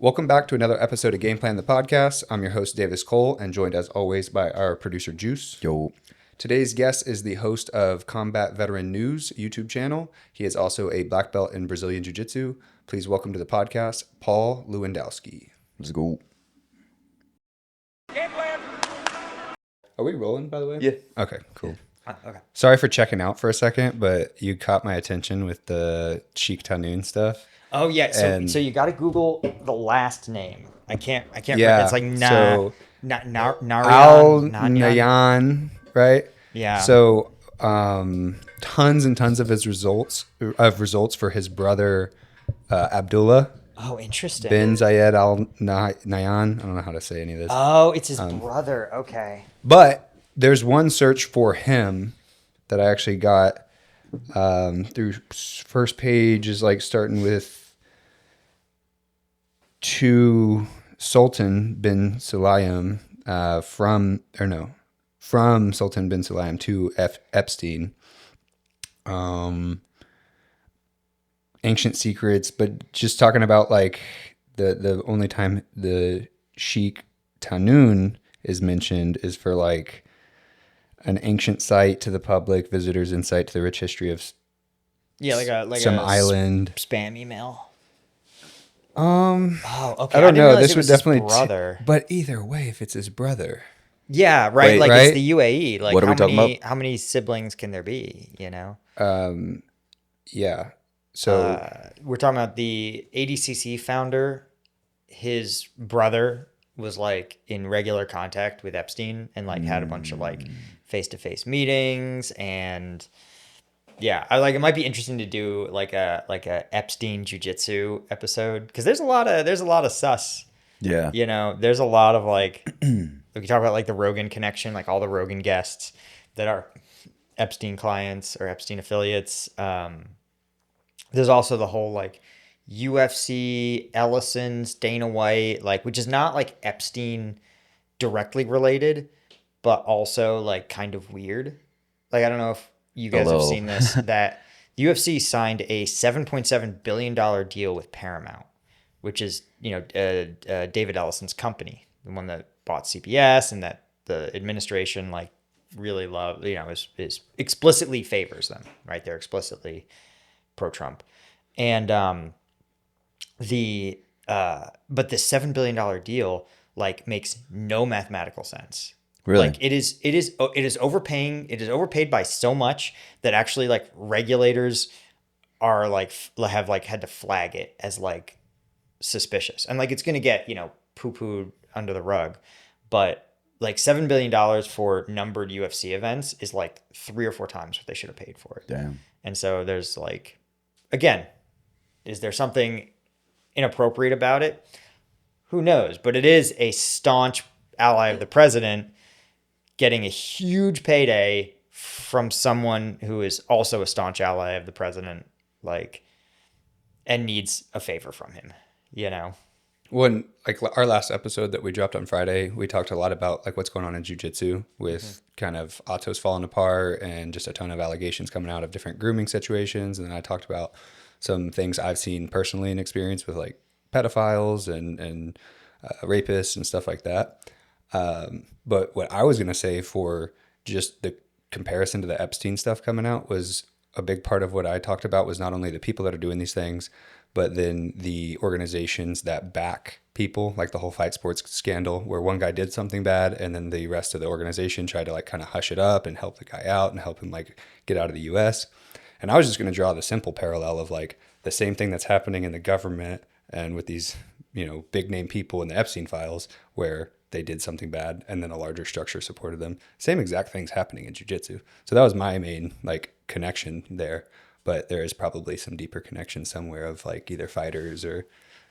Welcome back to another episode of Game Plan the Podcast. I'm your host, Davis Cole, and joined as always by our producer, Juice. Yo. Today's guest is the host of Combat Veteran News YouTube channel. He is also a black belt in Brazilian Jiu-Jitsu. Please welcome to the podcast, Paul Lewandowski. Let's go. Game plan. Are we rolling, by the way? Yeah. Okay, cool. Okay. Sorry for checking out for a second, but you caught my attention with the Sheik stuff. Oh yeah, so you got to Google the last name. I can't remember. It's like Nayan, right? Yeah. So tons and tons of his results for his brother Abdullah Oh, interesting. bin Zayed Al Nahyan. I don't know how to say any of this. Oh, it's his brother. Okay. But there's one search for him that I actually got through first page is like starting with to Sultan bin Sulayem from Sultan bin Sulayem to Epstein. Ancient secrets, but just talking about like the only time the Sheik Tanun is mentioned is for like an ancient site to the public, visitors' insight to the rich history of like some a island. spam email. Oh, okay. I don't know. realize This it would was his definitely, brother. but either way, if it's his brother, Yeah, right. Wait, like right? it's the UAE. Like What are we talking about? How many siblings can there be? You know. yeah. So We're talking about the ADCC founder. His brother was like in regular contact with Epstein and like had a bunch of like face-to-face meetings, and yeah, it might be interesting to do like a Epstein jiu-jitsu episode, because there's a lot of sus. Yeah. You know, there's a lot of like we talk about like the Rogan connection, like all the Rogan guests that are Epstein clients or Epstein affiliates. There's also the whole like UFC, Ellison's, Dana White, like, which is not like Epstein directly related, but also like kind of weird. Like, I don't know if you guys have seen this, that the UFC signed a $7.7 billion deal with Paramount, which is, David Ellison's company, the one that bought CBS and that the administration like really love, is explicitly favors them, right? They're explicitly pro-Trump. And but this $7 billion deal like makes no mathematical sense. Really? Like it is overpaid by so much that actually like regulators are like have like had to flag it as like suspicious, and like it's gonna get poo-pooed under the rug, but like $7 billion for numbered UFC events is like 3 or 4 times what they should have paid for it. Damn. And so there's like, again, is there something inappropriate about it? Who knows? But it is a staunch ally of the president getting a huge payday from someone who is also a staunch ally of the president, like, and needs a favor from him, when like our last episode that we dropped on Friday, we talked a lot about like what's going on in jiu-jitsu with kind of autos falling apart and just a ton of allegations coming out of different grooming situations. And then I talked about some things I've seen personally and experienced with like pedophiles and rapists and stuff like that. But what I was going to say for just the comparison to the Epstein stuff coming out was a big part of what I talked about was not only the people that are doing these things, but then the organizations that back people, like the whole Fight Sports scandal where one guy did something bad and then the rest of the organization tried to like kind of hush it up and help the guy out and help him like get out of the US. And I was just going to draw the simple parallel of like the same thing that's happening in the government and with these, big name people in the Epstein files where they did something bad and then a larger structure supported them. Same exact things happening in jiu-jitsu. So that was my main like connection there. But there is probably some deeper connection somewhere of like either fighters or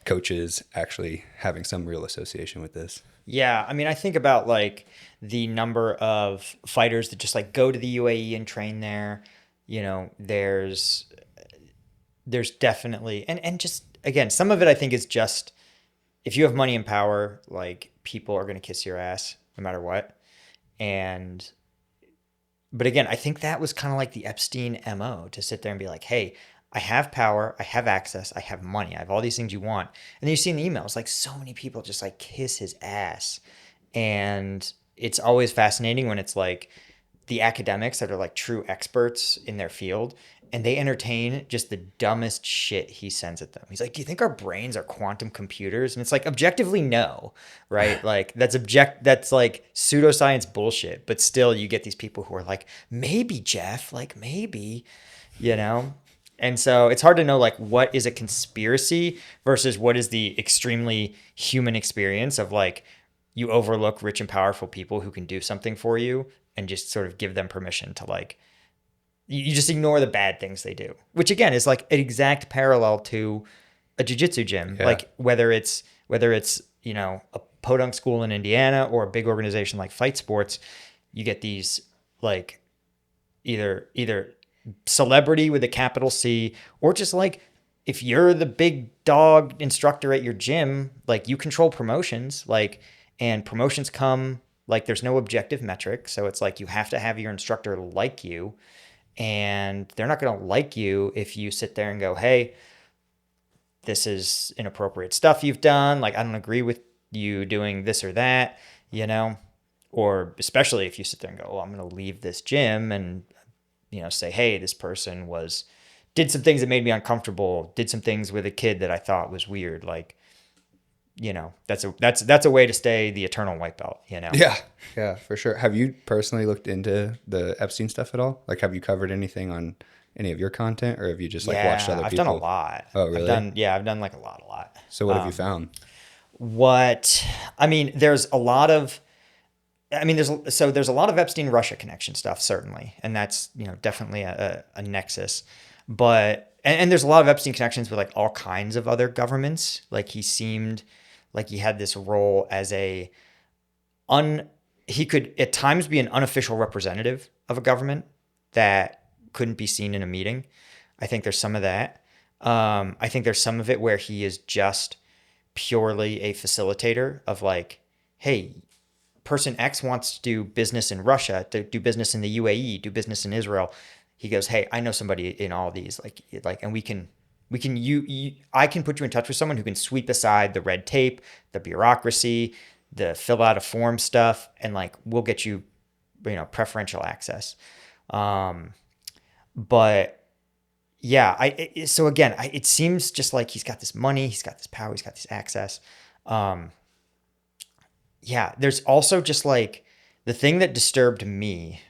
coaches actually having some real association with this. Yeah, I mean, I think about like the number of fighters that just like go to the UAE and train there. There's definitely, and just again, some of it I think is just, if you have money and power, like people are going to kiss your ass no matter what. But again, I think that was kind of like the Epstein MO, to sit there and be like, hey, I have power, I have access, I have money, I have all these things you want. And then you see in the emails, like so many people just like kiss his ass. And it's always fascinating when it's like the academics that are like true experts in their field and they entertain just the dumbest shit he sends at them. He's like, "Do you think our brains are quantum computers?" And it's like, objectively, no, right? Like that's like pseudoscience bullshit. But still, you get these people who are like, maybe, Jeff, like maybe, you know? And so it's hard to know like what is a conspiracy versus what is the extremely human experience of like you overlook rich and powerful people who can do something for you and just sort of give them permission to like you just ignore the bad things they do, which again is like an exact parallel to a jiu-jitsu gym. Yeah. Like whether it's you know a podunk school in Indiana or a big organization like Fight Sports, you get these like either celebrity with a capital C or just like if you're the big dog instructor at your gym, like you control promotions, like and promotions come like there's no objective metric, so it's like you have to have your instructor like you, and they're not going to like you if you sit there and go, "Hey, this is inappropriate stuff you've done. Like I don't agree with you doing this or that," you know? Or especially if you sit there and go, "Oh, I'm going to leave this gym," and you know, say, "Hey, this person did some things that made me uncomfortable, did some things with a kid that I thought was weird." Like, you know, that's a way to stay the eternal white belt, you know? Yeah. Yeah, for sure. Have you personally looked into the Epstein stuff at all? Like, have you covered anything on any of your content, or have you just like watched other I've people? done a lot. Oh, really? I've done like a lot. So what have you found? I mean, there's a lot of there's a lot of Epstein Russia connection stuff, certainly, and that's you know definitely a nexus. But and there's a lot of Epstein connections with like all kinds of other governments. Like he seemed like he had this role as he could at times be an unofficial representative of a government that couldn't be seen in a meeting. I think there's some of that. I think there's some of it where he is just purely a facilitator of like, hey, person X wants to do business in Russia, to do business in the UAE, do business in Israel. He goes, "Hey, I know somebody in all these, and I can put you in touch with someone who can sweep aside the red tape, the bureaucracy, the fill out a form stuff, and like we'll get you, you know, preferential access." But yeah, so again, it seems just like he's got this money, he's got this power, he's got this access. Yeah, there's also just like the thing that disturbed me,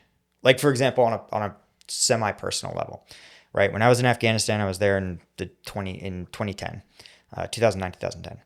like for example, on a semi-personal level, right? When I was in Afghanistan, I was there in 2010, 2009, 2010,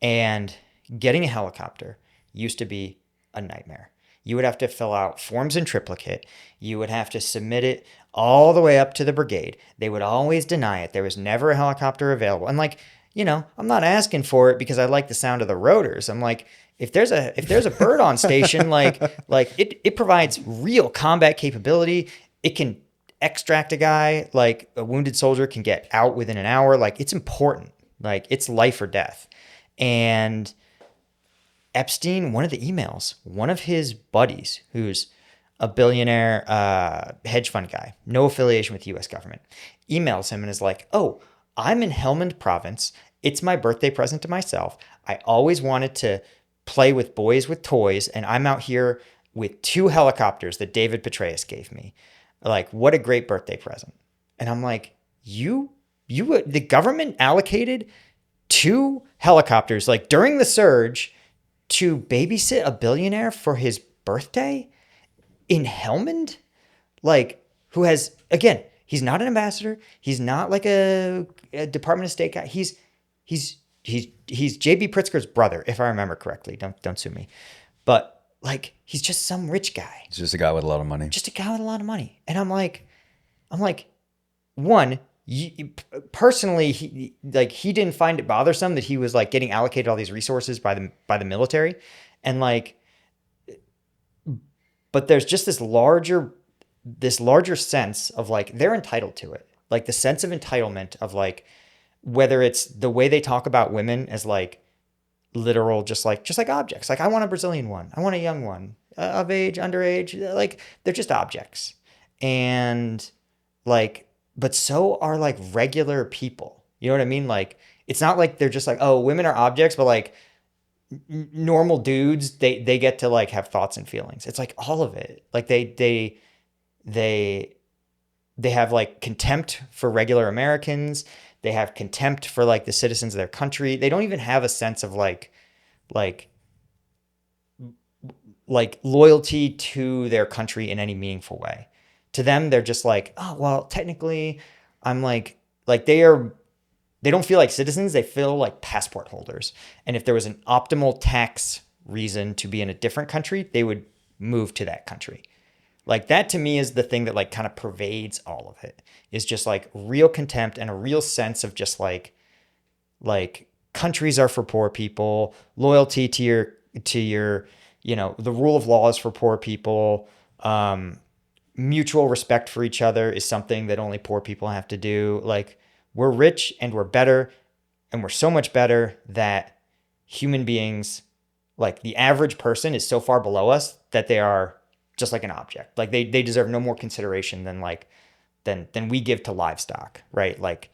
and getting a helicopter used to be a nightmare. You would have to fill out forms in triplicate. You would have to submit it all the way up to the brigade. They would always deny it. There was never a helicopter available. And like, you know, I'm not asking for it because I like the sound of the rotors. I'm like, if there's a bird on station, like it provides real combat capability. It can extract a guy, like a wounded soldier can get out within an hour. Like it's important. Like it's life or death. And Epstein, one of the emails, one of his buddies, who's a billionaire hedge fund guy, no affiliation with the U.S. government, emails him and is like, "Oh, I'm in Helmand province. It's my birthday present to myself. I always wanted to play with boys with toys, and I'm out here with 2 helicopters that David Petraeus gave me. Like, what a great birthday present." And I'm like, the government allocated 2 helicopters, like during the surge, to babysit a billionaire for his birthday in Helmand? Like, who has, again, he's not an ambassador. He's not like a Department of State guy. He's J.B. Pritzker's brother, if I remember correctly. Don't sue me. But like, he's just some rich guy. He's just a guy with a lot of money. Just a guy with a lot of money. And I'm like, one, personally, he didn't find it bothersome that he was like getting allocated all these resources by the military, and like, but there's just this larger sense of like they're entitled to it, like the sense of entitlement of like whether it's the way they talk about women as like literal, just like objects. Like I want a Brazilian one, I want a young one, of age, underage, like they're just objects, and like but so are like regular people. You know what I mean? Like it's not like they're just like, oh, women are objects, but like normal dudes, they get to like have thoughts and feelings. It's like all of it. Like they they have like contempt for regular Americans. They have contempt for like the citizens of their country. They don't even have a sense of like like loyalty to their country in any meaningful way. To them, they're just like, oh well, technically, I'm like they don't feel like citizens. They feel like passport holders. And if there was an optimal tax reason to be in a different country, they would move to that country. Like that to me is the thing that like kind of pervades all of it. Is just like real contempt and a real sense of just like countries are for poor people, loyalty to your the rule of law is for poor people. Mutual respect for each other is something that only poor people have to do. Like we're rich and we're better and we're so much better that human beings, like the average person is so far below us that they are just like an object. Like they deserve no more consideration than than we give to livestock, right? Like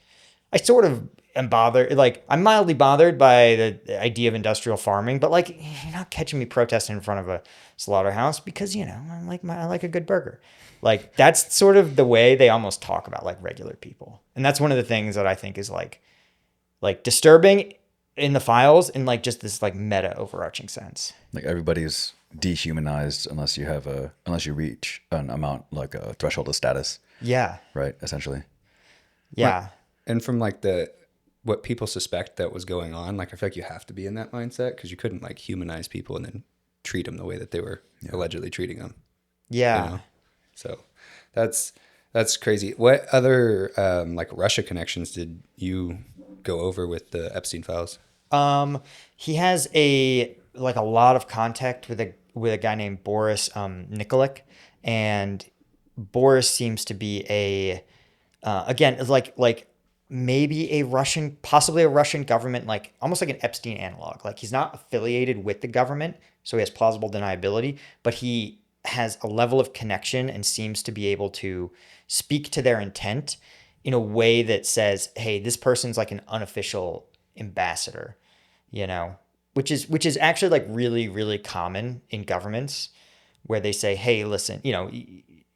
I sort of am bothered. Like I'm mildly bothered by the idea of industrial farming, but like you're not catching me protesting in front of a slaughterhouse because I like a good burger. Like that's sort of the way they almost talk about like regular people, and that's one of the things that I think is like disturbing in the files in like just this like meta overarching sense. Like everybody's dehumanized unless you reach an amount like a threshold of status, Yeah, right? Essentially. yeah, And from like what people suspect that was going on, like I feel like you have to be in that mindset because you couldn't like humanize people and then treat them the way that they were allegedly treating them. yeah. So that's crazy. What other like Russia connections did you go over with the Epstein files? He has a lot of contact with a guy named Boris Nikolic, and Boris seems to be a again like maybe possibly a Russian government, like almost like an Epstein analog. Like he's not affiliated with the government, so he has plausible deniability, but he has a level of connection and seems to be able to speak to their intent in a way that says, hey, this person's like an unofficial ambassador, which is actually like really, really common in governments where they say, hey, listen,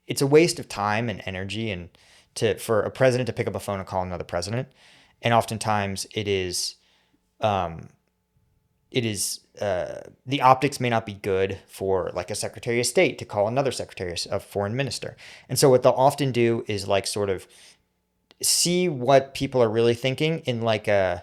it's a waste of time and energy and for a president to pick up a phone and call another president. And oftentimes the optics may not be good for like a secretary of state to call another secretary of foreign minister. And so what they'll often do is like sort of see what people are really thinking in like in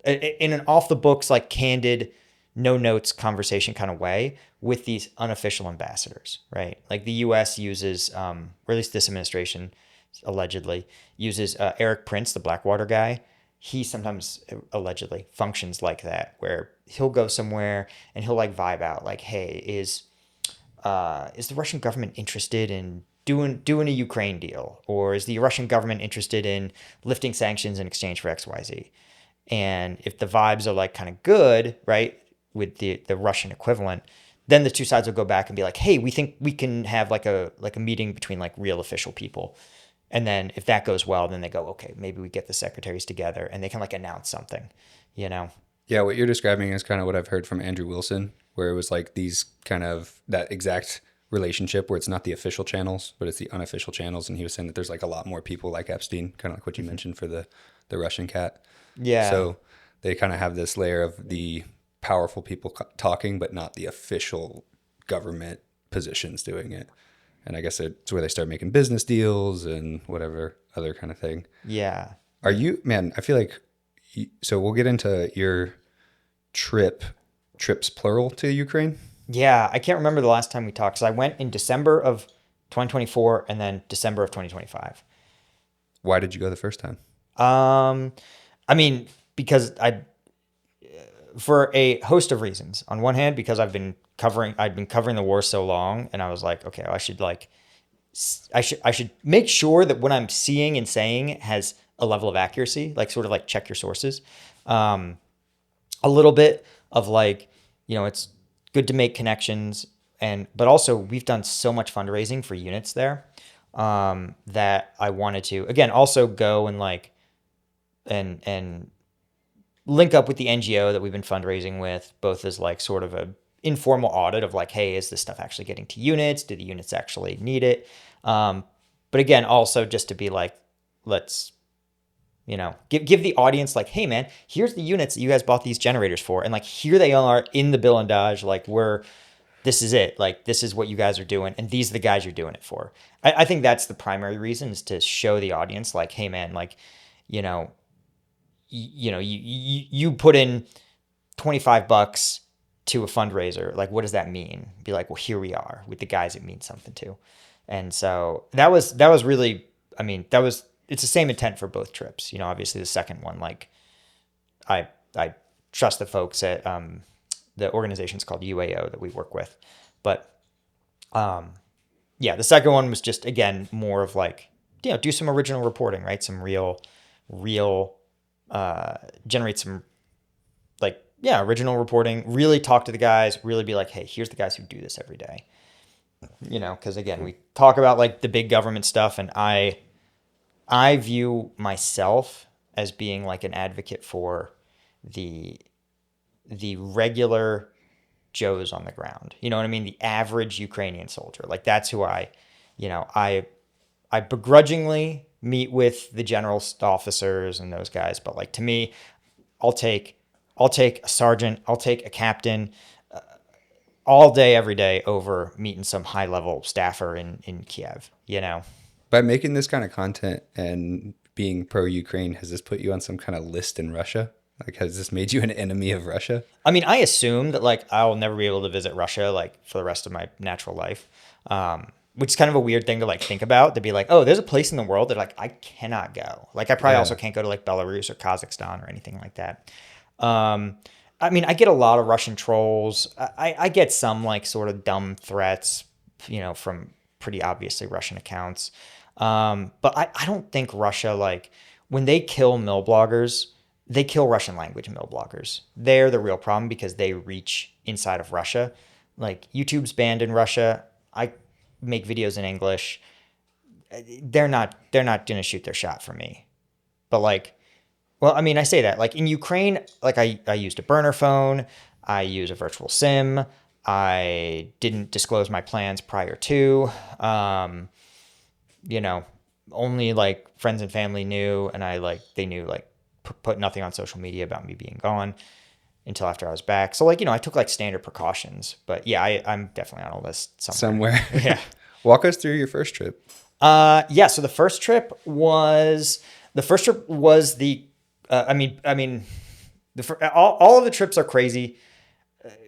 an off the books, like candid, no notes conversation kind of way with these unofficial ambassadors, right? Like the U.S. uses, or at least this administration allegedly uses Eric Prince, the Blackwater guy. He sometimes allegedly functions like that, where he'll go somewhere and he'll like vibe out, like, hey, is the Russian government interested in doing a Ukraine deal, or is the Russian government interested in lifting sanctions in exchange for XYZ? And if the vibes are like kind of good, right, with the Russian equivalent, then the two sides will go back and be like, hey, we think we can have like a meeting between like real official people. And then if that goes well, then they go, okay, maybe we get the secretaries together and they can like announce something, Yeah, what you're describing is kind of what I've heard from Andrew Wilson, where it was like these kind of that exact relationship where it's not the official channels, but it's the unofficial channels. And he was saying that there's like a lot more people like Epstein, kind of like what you mentioned for the Russian cat. Yeah. So they kind of have this layer of the powerful people talking, but not the official government positions doing it. And I guess it's where they start making business deals and whatever other kind of thing. Yeah. Are you, man, I feel like, so we'll get into your trips plural to Ukraine. Yeah. I can't remember the last time we talked. So I went in December of 2024 and then December of 2025. Why did you go the first time? I mean, because for a host of reasons. On one hand, because I'd been covering the war so long, and I was like, okay, I should make sure that what I'm seeing and saying has a level of accuracy, like sort of like check your sources. A little bit of like, it's good to make connections, but also we've done so much fundraising for units there. that I wanted to, again, also go and like, and link up with the NGO that we've been fundraising with, both as like sort of a informal audit of like, hey, is this stuff actually getting to units? Do the units actually need it? But again, also just to be like, let's, give the audience like, hey man, here's the units that you guys bought these generators for. And like, here they are in the bill and Dodge. Like this is it. Like, this is what you guys are doing. And these are the guys you're doing it for. I think that's the primary reason, is to show the audience like, hey man, like, you put in $25 to a fundraiser. Like, what does that mean? Be like, well, here we are with the guys it means something to. And so that was really, it's the same intent for both trips. Obviously the second one, like I trust the folks at, the organization's called UAO that we work with. But, the second one was just, again, more of like, do some original reporting, right? Some real, generate some original reporting, really talk to the guys, really be like, hey, here's the guys who do this every day. Because again, we talk about like the big government stuff, and I view myself as being like an advocate for the regular Joes on the ground. You know what I mean? The average Ukrainian soldier. Like, that's who I begrudgingly meet with the general officers and those guys. But like, to me, I'll take a sergeant, I'll take a captain all day, every day, over meeting some high level staffer in Kiev, By making this kind of content and being pro-Ukraine, has this put you on some kind of list in Russia? Like, has this made you an enemy of Russia? I mean, I assume that like I'll never be able to visit Russia like for the rest of my natural life, which is kind of a weird thing to like think about, to be like, oh, there's a place in the world that like I cannot go. Like, I probably also can't go to like Belarus or Kazakhstan or anything like that. I mean, I get a lot of Russian trolls. I get some like sort of dumb threats, from pretty obviously Russian accounts. But I don't think Russia, like, when they kill mill bloggers, they kill Russian language mill bloggers. They're the real problem, because they reach inside of Russia. Like, YouTube's banned in Russia. I make videos in English. They're not going to shoot their shot for me. But like, well, I mean, I say that like in Ukraine, like I used a burner phone. I use a virtual SIM. I didn't disclose my plans prior to, only like friends and family knew. And they knew, like, put nothing on social media about me being gone until after I was back. So like, I took like standard precautions, but yeah, I'm definitely on a list somewhere. Yeah. Walk us through your first trip. So the first trip was the, all of the trips are crazy,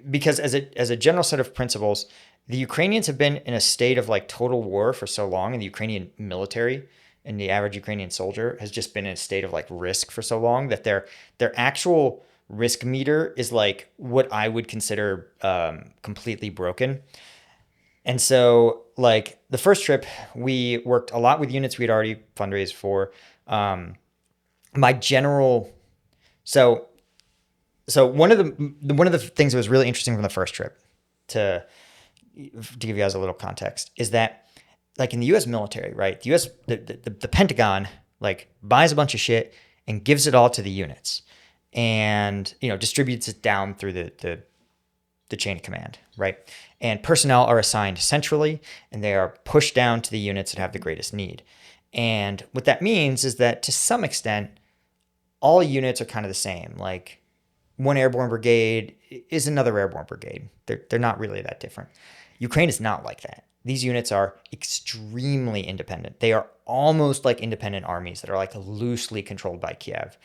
because as a general set of principles, the Ukrainians have been in a state of like total war for so long, and the Ukrainian military and the average Ukrainian soldier has just been in a state of like risk for so long, that their actual risk meter is like what I would consider completely broken. And so like the first trip, we worked a lot with units we'd already fundraised for. So one of the things that was really interesting from the first trip, to give you guys a little context, is that like in the U.S. military, right? The Pentagon like buys a bunch of shit and gives it all to the units, and distributes it down through the chain of command, right? And personnel are assigned centrally, and they are pushed down to the units that have the greatest need. And what that means is that to some extent, all units are kind of the same. Like, one airborne brigade is another airborne brigade. They're not really that different. Ukraine is not like that. These units are extremely independent. They are almost like independent armies that are like loosely controlled by Kiev.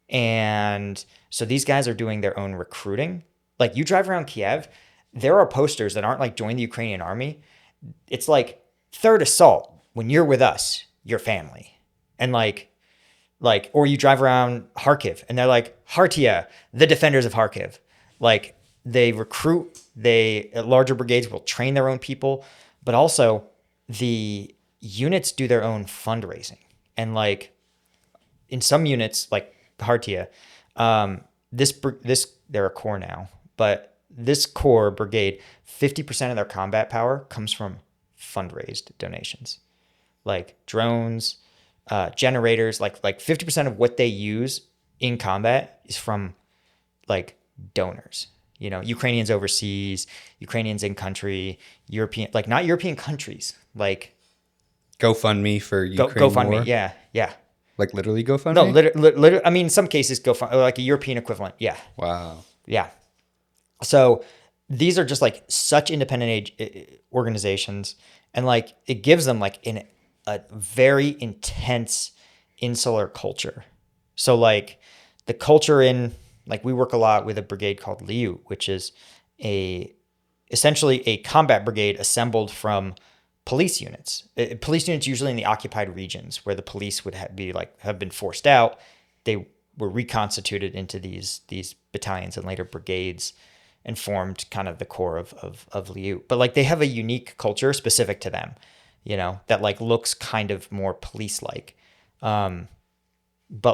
And so these guys are doing their own recruiting. Like, you drive around Kiev, there are posters that aren't like join the Ukrainian army. It's like, third assault. When you're with us, your family. And like, or you drive around Kharkiv and they're like, Hartia, the defenders of Kharkiv. Like, they recruit, larger brigades will train their own people, but also the units do their own fundraising. And like, in some units, like Hartia, they're a corps now, but this corps brigade, 50% of their combat power comes from fundraised donations. like drones, generators, like 50% of what they use in combat is from like donors. You know, Ukrainians overseas, Ukrainians in country, European, like not European countries, like GoFundMe for Ukraine GoFundMe. war. Yeah, yeah. Like literally No, GoFundMe. literally. I mean, in some cases, GoFundMe, like a European equivalent. Yeah, Wow. yeah. So these are just like such independent organizations, and like it gives them like a very intense insular culture. So like the culture in like we work a lot with a brigade called Liu, which is essentially a combat brigade assembled from police units. Police units usually in the occupied regions where the police would have been forced out. They were reconstituted into these battalions and later brigades and formed kind of the core of Liu. But like they have a unique culture specific to them, you know, that like looks kind of more police-like. But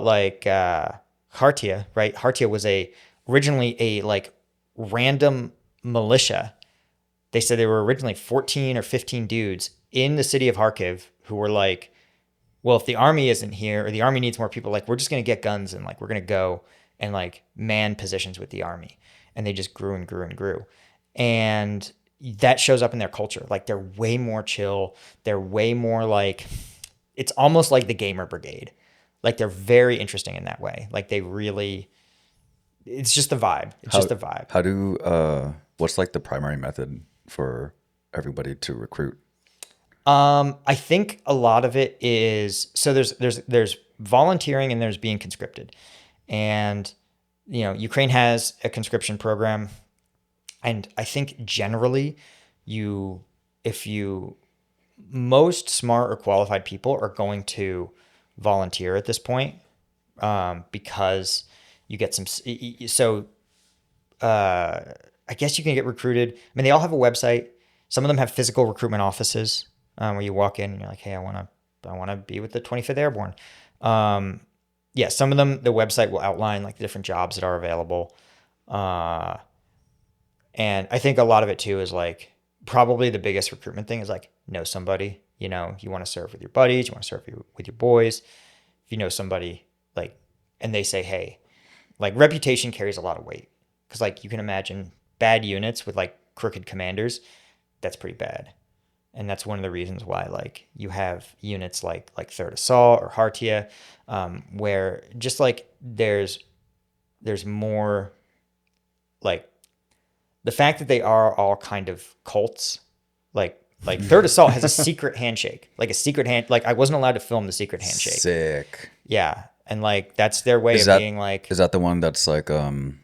like Hartia, right? Hartia was originally a like random militia. They said they were originally 14 or 15 dudes in the city of Kharkiv who were like, well, if the army isn't here or the army needs more people, like we're just going to get guns and like we're going to go and like man positions with the army. And they just grew and grew and grew. And that shows up in their culture. Like they're way more chill. They're way more like, it's almost like the gamer brigade. Like they're very interesting in that way. Like they really, it's just the vibe. It's just the vibe. How do, what's like the primary method for everybody to recruit? I think a lot of it is, so there's volunteering and there's being conscripted. And, you know, Ukraine has a conscription program. And I think generally most smart or qualified people are going to volunteer at this point, because you get I guess you can get recruited. I mean, they all have a website. Some of them have physical recruitment offices, where you walk in and you're like, hey, I want to be with the 25th Airborne. Yeah, some of them, the website will outline like the different jobs that are available. And I think a lot of it too is like probably the biggest recruitment thing is like know somebody. You know, you want to serve with your buddies, you want to serve with your boys. If you know somebody like, and they say, hey, like reputation carries a lot of weight, because like you can imagine bad units with like crooked commanders, that's pretty bad. And that's one of the reasons why like you have units like 3rd Assault or Hartia, where just like there's more like the fact that they are all kind of cults, like 3rd Assault has a secret handshake, like like I wasn't allowed to film the secret handshake. Sick. Yeah. And like that's their way being like. Is that the one that's like Olive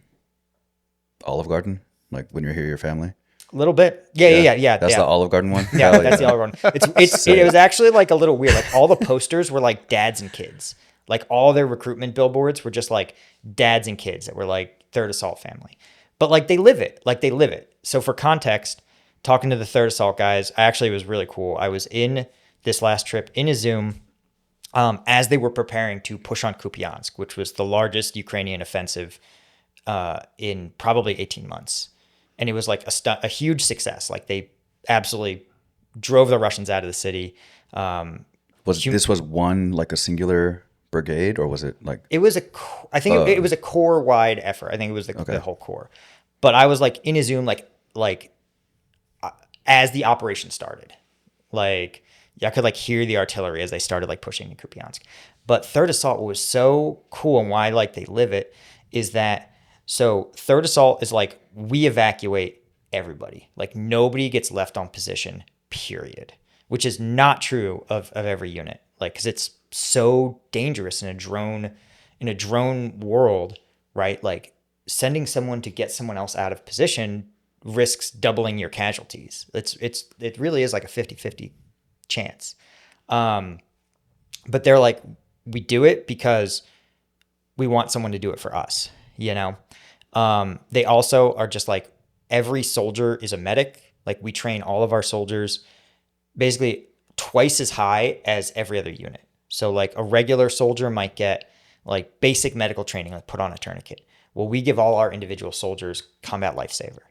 Garden? Like when you're here, your family? A little bit. Yeah. That's the Olive Garden one? Yeah, that's the Olive Garden. It was actually like a little weird. Like all the posters were like dads and kids. Like all their recruitment billboards were just like dads and kids that were like 3rd Assault family. But like they live it. So for context, talking to the 3rd Assault guys, it was really cool. I was in this last trip in a Zoom as they were preparing to push on Kupiansk, which was the largest Ukrainian offensive in probably 18 months. And it was like a huge success. Like they absolutely drove the Russians out of the city. This was one like a singular brigade, or was it like? It was it was a corps wide effort. I think it was the whole corps. But I was like in a Zoom like as the operation started, like I could like hear the artillery as they started like pushing to Kupiansk. But 3rd Assault was so cool, and why like they live it is that. So 3rd Assault is like, we evacuate everybody. Like nobody gets left on position, period. Which is not true of every unit. Like, cause it's so dangerous in a drone world, right? Like sending someone to get someone else out of position risks doubling your casualties. It really is like a 50-50 chance. But they're like, we do it because we want someone to do it for us, you know? They also are just like, every soldier is a medic. Like we train all of our soldiers basically twice as high as every other unit. So like a regular soldier might get like basic medical training, like put on a tourniquet. Well, we give all our individual soldiers combat lifesaver.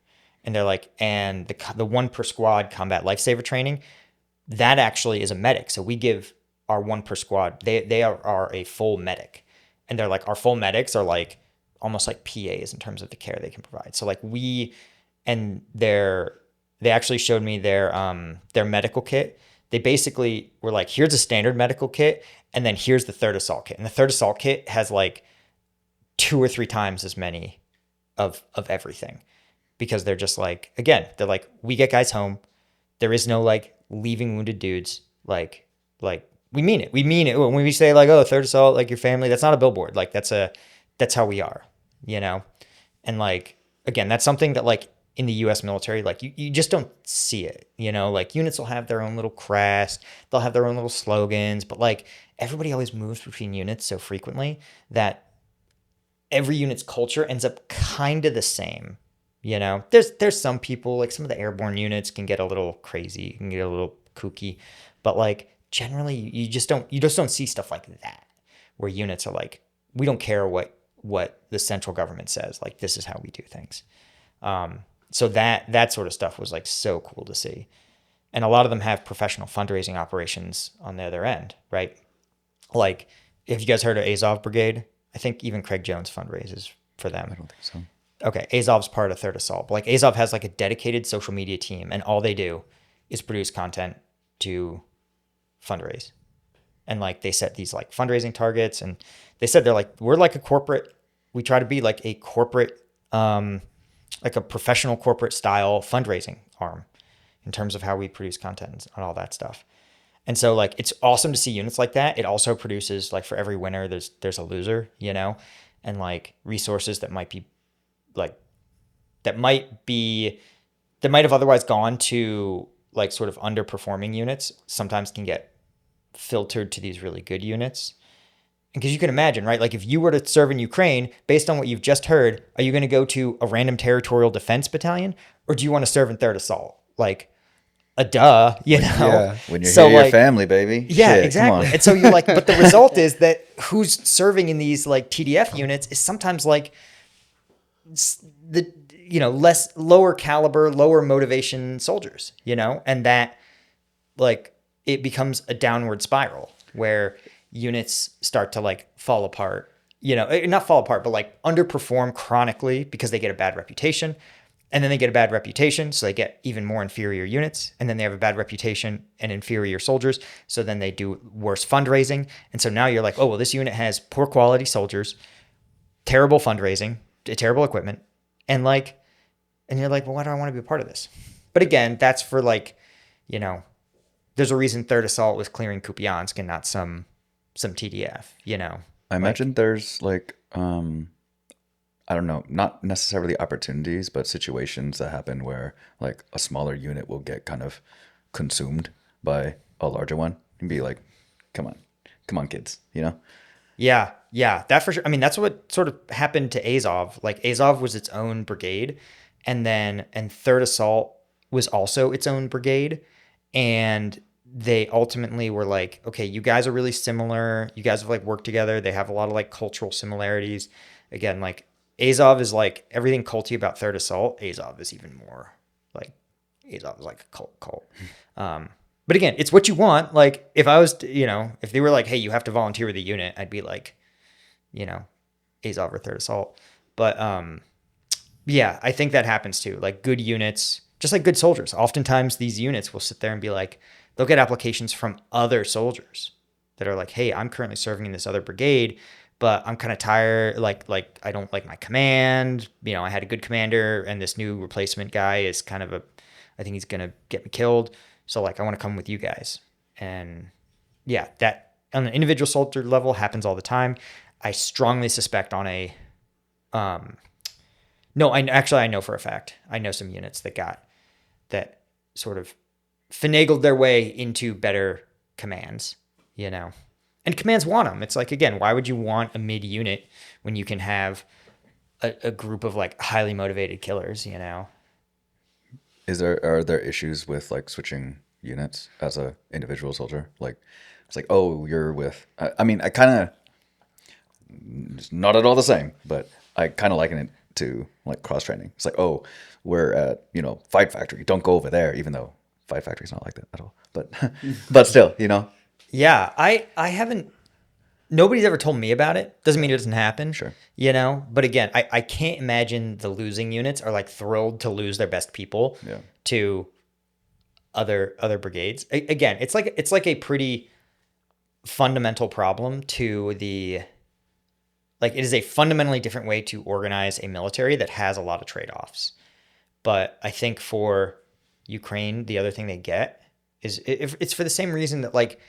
And they're like, and the one per squad combat lifesaver training, that actually is a medic. So we give our one per squad, they are a full medic. And they're like, our full medics are like almost like PAs in terms of the care they can provide. So like they actually showed me their medical kit. They basically were like, here's a standard medical kit, and then here's the third assault kit. And the third assault kit has like 2 or 3 times as many of everything, because they're just like, again, they're like, we get guys home. There is no like leaving wounded dudes. Like we mean it. We mean it when we say like, oh, third assault, like your family. That's not a billboard. Like that's how we are, you know. And like again, that's something that like in the U.S. military, like you just don't see it, you know. Like units will have their own little crest, they'll have their own little slogans, but like everybody always moves between units so frequently that every unit's culture ends up kind of the same. You know, there's some people, like some of the airborne units can get a little crazy, can get a little kooky, but like generally you just don't see stuff like that, where units are like, we don't care what the central government says, like this is how we do things. So that sort of stuff was like so cool to see. And a lot of them have professional fundraising operations on the other end, right? Like, if you guys heard of Azov Brigade, I think even Craig Jones fundraises for them. I don't think so. Okay, Azov's part of Third Assault. But like Azov has like a dedicated social media team, and all they do is produce content to fundraise. And like they set these like fundraising targets, and they said they're like, we're like a corporate, we try to be like a corporate, like a professional corporate style fundraising arm in terms of how we produce content and all that stuff. And so like it's awesome to see units like that. It also produces like for every winner there's a loser, you know, and like resources that might be like that might have otherwise gone to like sort of underperforming units, sometimes can get filtered to these really good units. Because you can imagine, right? Like if you were to serve in Ukraine, based on what you've just heard, are you going to go to a random territorial defense battalion, or do you want to serve in Third Assault? Like a duh, you know? Yeah, when you're here, your family, baby. Yeah, Shit, exactly. And so you're like, but the result is that who's serving in these like TDF units is sometimes like the, you know, lower caliber, lower motivation soldiers, you know? And that like it becomes a downward spiral where units start to like fall apart, you know, not fall apart, but like underperform chronically because they get a bad reputation. And then they get a bad reputation, so they get even more inferior units. And then they have a bad reputation and inferior soldiers, so then they do worse fundraising. And so now you're like, oh, well, this unit has poor quality soldiers, terrible fundraising, terrible equipment. And you're like, well, why do I want to be a part of this? But again, that's for like, you know, there's a reason Third Assault was clearing Kupiansk and not some TDF, you know. I imagine there's like, I don't know, not necessarily opportunities, but situations that happen where like a smaller unit will get kind of consumed by a larger one and be like, come on, kids, you know? Yeah, that for sure. I mean, that's what sort of happened to Azov. Like Azov was its own brigade, and Third Assault was also its own brigade. And they ultimately were like, okay, you guys are really similar. You guys have like worked together. They have a lot of like cultural similarities. Again, like Azov is like everything culty about Third Assault. Azov is even more like, Azov is like a cult. But again, it's what you want. Like if I was, you know, if they were like, hey, you have to volunteer with the unit, I'd be like, you know, Azov or Third Assault. But yeah, I think that happens too. Like good units, just like good soldiers. Oftentimes these units will sit there and be like, they'll get applications from other soldiers that are like, hey, I'm currently serving in this other brigade, but I'm kind of tired. Like I don't like my command. You know, I had a good commander, and this new replacement guy is kind of I think he's going to get me killed. So like, I want to come with you guys. And yeah, that on an individual soldier level happens all the time. I strongly suspect on a, no, I know for a fact, I know some units that sort of finagled their way into better commands, you know, and commands want them. It's like, again, why would you want a mid unit when you can have a group of like highly motivated killers, you know? Are there issues with like switching units as a individual soldier? Like it's like, oh, you're with, I mean, I kind of, it's not at all the same, but I kind of liken it to like cross training. It's like, oh, we're at, you know, Fight Factory. Don't go over there, even though Fight Factory's not like that at all. But still, Yeah, I haven't. Nobody's ever told me about it. Doesn't mean it doesn't happen. Sure. But again, I can't imagine the losing units are like thrilled to lose their best people to other brigades. Again, it's like a pretty fundamental problem to the. Like, it is a fundamentally different way to organize a military that has a lot of trade-offs. But I think for Ukraine, the other thing they get is it's for the same reason that like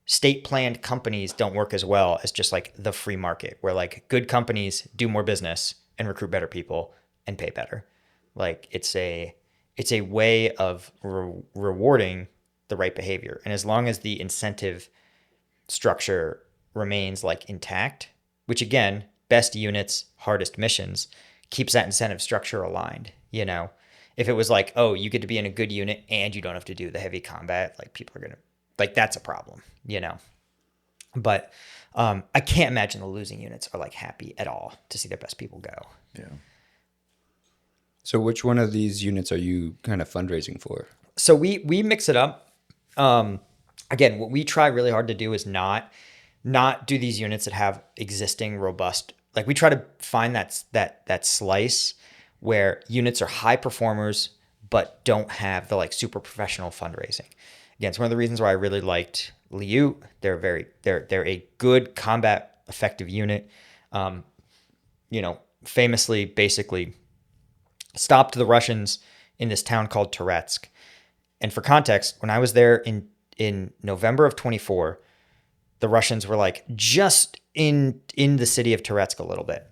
state planned companies don't work as well as just like the free market, where like good companies do more business and recruit better people and pay better. Like it's a way of rewarding the right behavior. And as long as the incentive structure remains like intact, which again, best units, hardest missions, keeps that incentive structure aligned. If it was like, oh, you get to be in a good unit and you don't have to do the heavy combat, like people are gonna like that's a problem. But I can't imagine the losing units are like happy at all to see their best people go. Yeah. So which one of these units are you kind of fundraising for? So we mix it up. Again, what we try really hard to do is not do these units that have existing robust, like we try to find that slice where units are high performers but don't have the like super professional fundraising. Again, it's one of the reasons why I really liked Liu. They're a good combat effective unit. Famously basically stopped the Russians in this town called Toretsk. And for context, when I was there in November of 24, the Russians were like just in the city of Toretsk a little bit.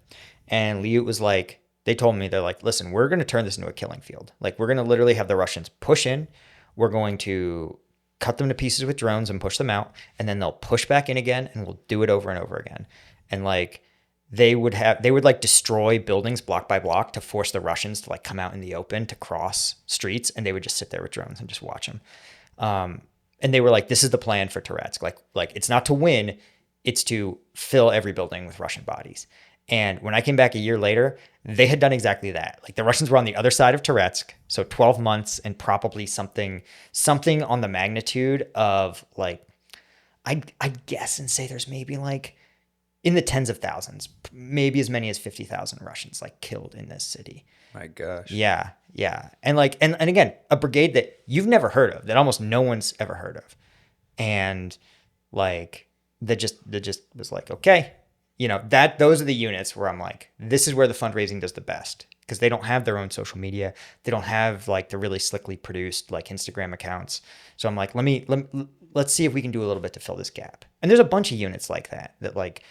And Liu was like, they told me, they're like, listen, we're going to turn this into a killing field. Like we're going to literally have the Russians push in. We're going to cut them to pieces with drones and push them out. And then they'll push back in again and we'll do it over and over again. And like they would like destroy buildings block by block to force the Russians to like come out in the open to cross streets. And they would just sit there with drones and just watch them. And they were like, this is the plan for Toretsk. Like it's not to win, it's to fill every building with Russian bodies. And when I came back a year later, they had done exactly that. Like the Russians were on the other side of Toretsk, so 12 months and probably something on the magnitude of like, I guess and say there's maybe like in the tens of thousands, maybe as many as 50,000 Russians like killed in this city. My gosh. Yeah. And like, and again, a brigade that you've never heard of, that almost no one's ever heard of. And like, that just was like, okay, those are the units where I'm like, this is where the fundraising does the best, because they don't have their own social media. They don't have like the really slickly produced like Instagram accounts. So I'm like, let's see if we can do a little bit to fill this gap. And there's a bunch of units like that like,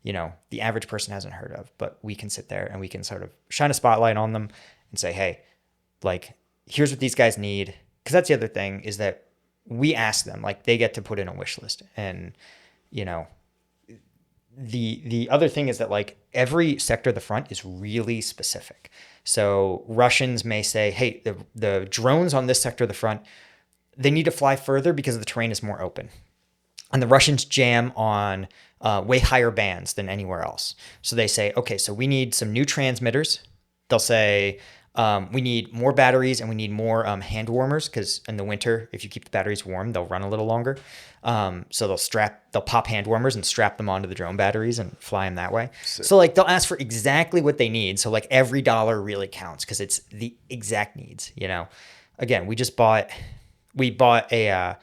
the average person hasn't heard of, but we can sit there and we can sort of shine a spotlight on them and say, hey, like, here's what these guys need. Because that's the other thing, is that we ask them, like they get to put in a wish list. And, the other thing is that like every sector of the front is really specific. So Russians may say, hey, the drones on this sector of the front, they need to fly further because the terrain is more open. And the Russians jam on way higher bands than anywhere else. So they say, okay, so we need some new transmitters. They'll say, we need more batteries and we need more hand warmers, because in the winter, if you keep the batteries warm, they'll run a little longer. So they'll pop hand warmers and strap them onto the drone batteries and fly them that way. So like they'll ask for exactly what they need. So like every dollar really counts because it's the exact needs. Again, we bought a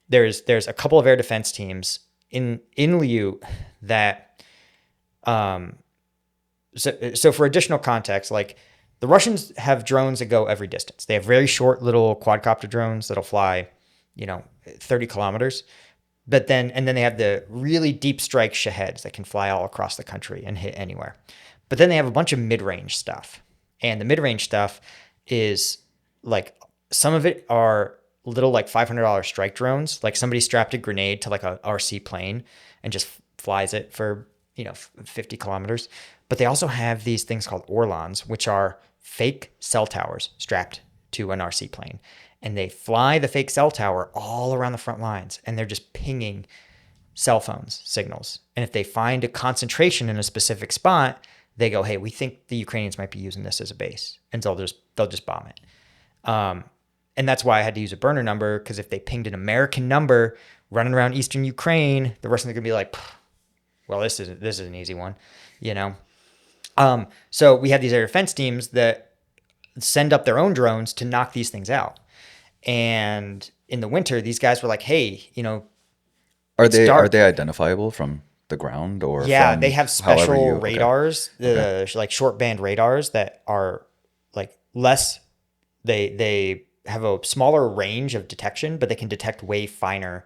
there's a couple of air defense teams in Liu that so for additional context, like the Russians have drones that go every distance. They have very short little quadcopter drones that'll fly 30 kilometers. But then they have the really deep strike Shaheds that can fly all across the country and hit anywhere. But then they have a bunch of mid-range stuff. And the mid-range stuff is like, some of it are little like $500 strike drones. Like somebody strapped a grenade to like a RC plane and just flies it for, 50 kilometers. But they also have these things called Orlons, which are fake cell towers strapped to an RC plane. And they fly the fake cell tower all around the front lines, and they're just pinging cell phones signals. And if they find a concentration in a specific spot, they go, hey, we think the Ukrainians might be using this as a base. And they'll just bomb it. And that's why I had to use a burner number, because if they pinged an American number running around Eastern Ukraine, the Russians are going to be like, well, this is an easy one, you know? So we have these air defense teams that send up their own drones to knock these things out. And in the winter, these guys were like, hey, you know, Are it's dark. they identifiable from the ground or Yeah, from they have however special okay. radars, like short band radars that are like less. They have a smaller range of detection, but they can detect way finer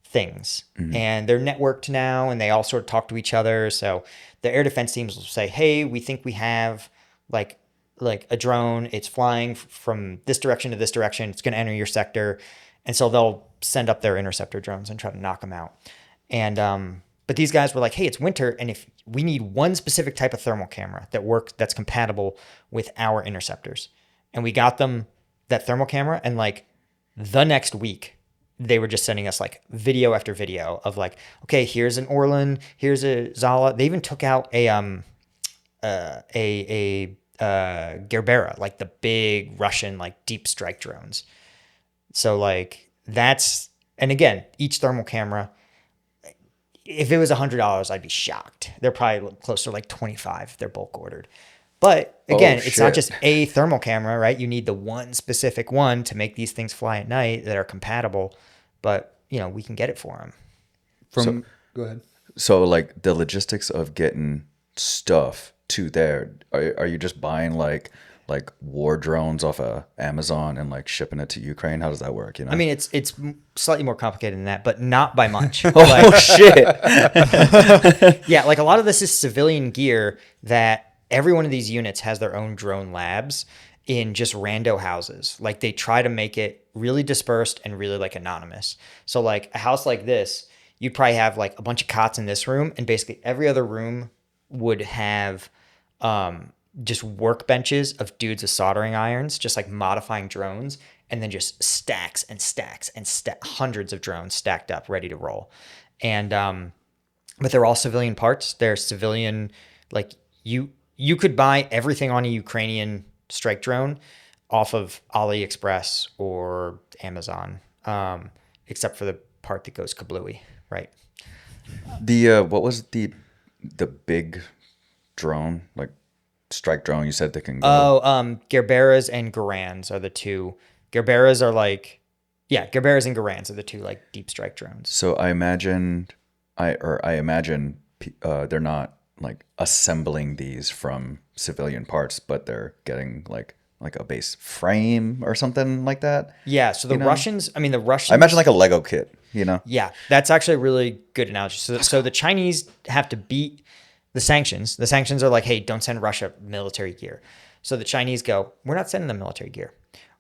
things. And they're networked now, and they all sort of talk to each other. So the air defense teams will say, "Hey, we think we have like a drone. It's flying from this direction to this direction. It's going to enter your sector," and so they'll send up their interceptor drones and try to knock them out. And but these guys were like, "Hey, it's winter, and if we need one specific type of thermal camera that's compatible with our interceptors," and we got them that thermal camera, and like the next week, they were just sending us like video after video of like, okay, here's an Orlan, here's a Zala. They even took out a Gerbera, like the big Russian like deep strike drones. So like that's, and again, each thermal camera, if it was $100, I'd be shocked. They're probably closer to like 25. They're bulk ordered. But again, it's not just a thermal camera, right? You need the one specific one to make these things fly at night that are compatible. But, you know, we can get it for them. Go ahead. So like the logistics of getting stuff to there, are you just buying like war drones off of Amazon and like shipping it to Ukraine? How does that work? You know, I mean, it's slightly more complicated than that, but not by much. oh shit! Yeah, like a lot of this is civilian gear that every one of these units has their own drone labs in just rando houses. Like they try to make it really dispersed and really like anonymous. So like a house like this, you'd probably have like a bunch of cots in this room, and basically every other room would have just workbenches of dudes with soldering irons, just like modifying drones, and then just stacks and stacks and hundreds of drones stacked up, ready to roll. And but they're all civilian parts. They're civilian, like you could buy everything on a Ukrainian strike drone off of AliExpress or Amazon, except for the part that goes kablooey, right? The what was the big drone, like strike drone? You said they can go. Gerberas and Garans are the two. Gerberas and Garans are the two like deep strike drones. So I imagine they're not like assembling these from civilian parts, but they're getting like a base frame or something like that. Yeah. So the Russians, I imagine like a Lego kit, you know? Yeah, that's actually a really good analogy. So the Chinese have to beat the sanctions. The sanctions are like, hey, don't send Russia military gear. So the Chinese go, we're not sending them military gear.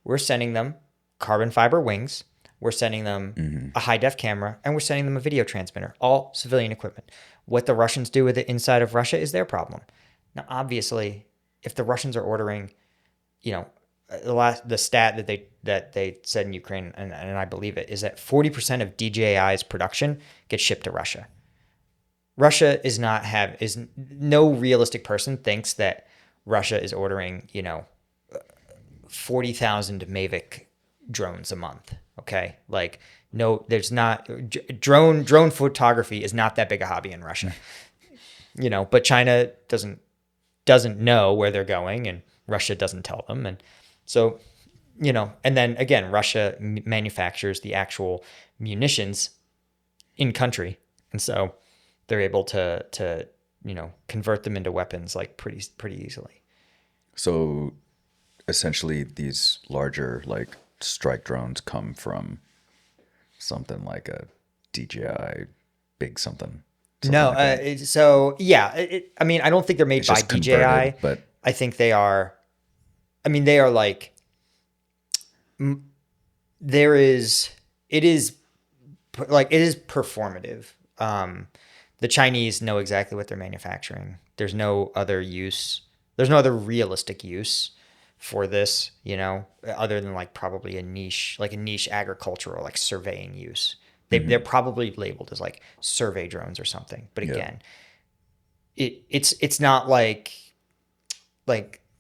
We're sending them carbon fiber wings. We're sending them a high def camera, and we're sending them a video transmitter, all civilian equipment. What the Russians do with it inside of Russia is their problem. Now, obviously, if the Russians are ordering, you know, the stat that they said in Ukraine, and I believe it, is that 40% of DJI's production gets shipped to Russia. Russia no realistic person thinks that Russia is ordering, you know, 40,000 Mavic drones a month. Okay. Like, no, there's not drone photography is not that big a hobby in Russia, you know, but China doesn't know where they're going, and Russia doesn't tell them. And so, you know, and then again, Russia manufactures the actual munitions in country. And so they're able to, you know, convert them into weapons like pretty easily. So essentially these larger like strike drones come from something like a DJI big something. No, like so yeah, I mean, I don't think they're made by DJI, but I think they are. I mean, they are like. It is performative. The Chinese know exactly what they're manufacturing. There's no other use. There's no other realistic use for this, you know, other than like probably a niche agricultural, like surveying use. They're probably labeled as like survey drones or something. But again, it's not like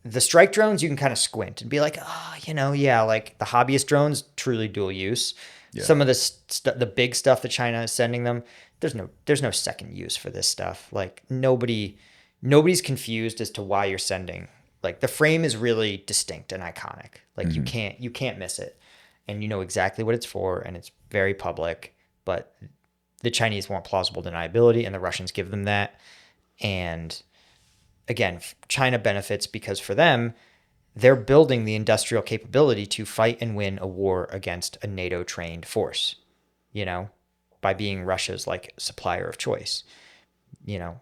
the strike drones, you can kind of squint and be like, oh, yeah, like the hobbyist drones, truly dual use. Yeah. Some of the big stuff that China is sending them, there's no second use for this stuff. Like nobody's confused as to why you're sending. Like the frame is really distinct and iconic. Like you can't miss it, and you know exactly what it's for, and it's very public. But the Chinese want plausible deniability, and the Russians give them that. And again, China benefits because for them, they're building the industrial capability to fight and win a war against a NATO trained force, by being Russia's like supplier of choice,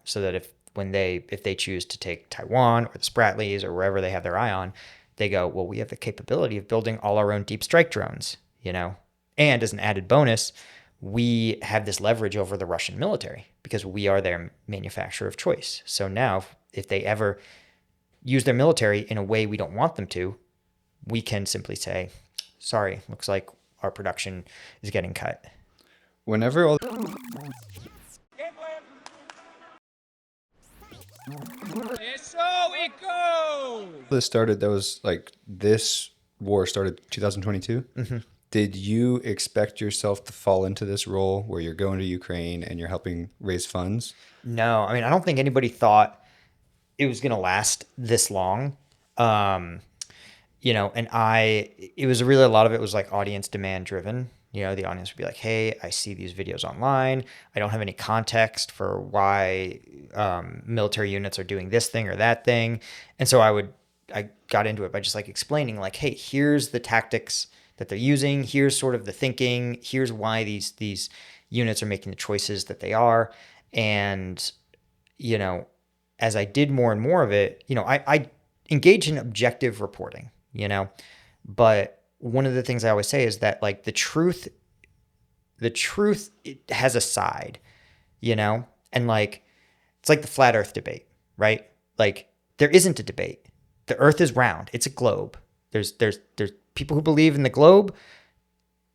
so that if they choose to take Taiwan or the Spratlys or wherever they have their eye on, they go, well, we have the capability of building all our own deep strike drones, and as an added bonus, we have this leverage over the Russian military because we are their manufacturer of choice. So now if they ever use their military in a way we don't want them to, we can simply say, sorry, looks like our production is getting cut. Whenever all this started, that was like this war started 2022. Mm-hmm. Did you expect yourself to fall into this role where you're going to Ukraine and you're helping raise funds? No, I mean, I don't think anybody thought it was going to last this long. And it was really, a lot of it was like audience demand driven. The audience would be like, hey, I see these videos online. I don't have any context for why military units are doing this thing or that thing. And so I got into it by just like explaining like, hey, here's the tactics that they're using. Here's sort of the thinking. Here's why these units are making the choices that they are. And, as I did more and more of it, I engage in objective reporting, but one of the things I always say is that like the truth it has a side, and like, it's like the flat earth debate, right? Like there isn't a debate. The earth is round. It's a globe. There's people who believe in the globe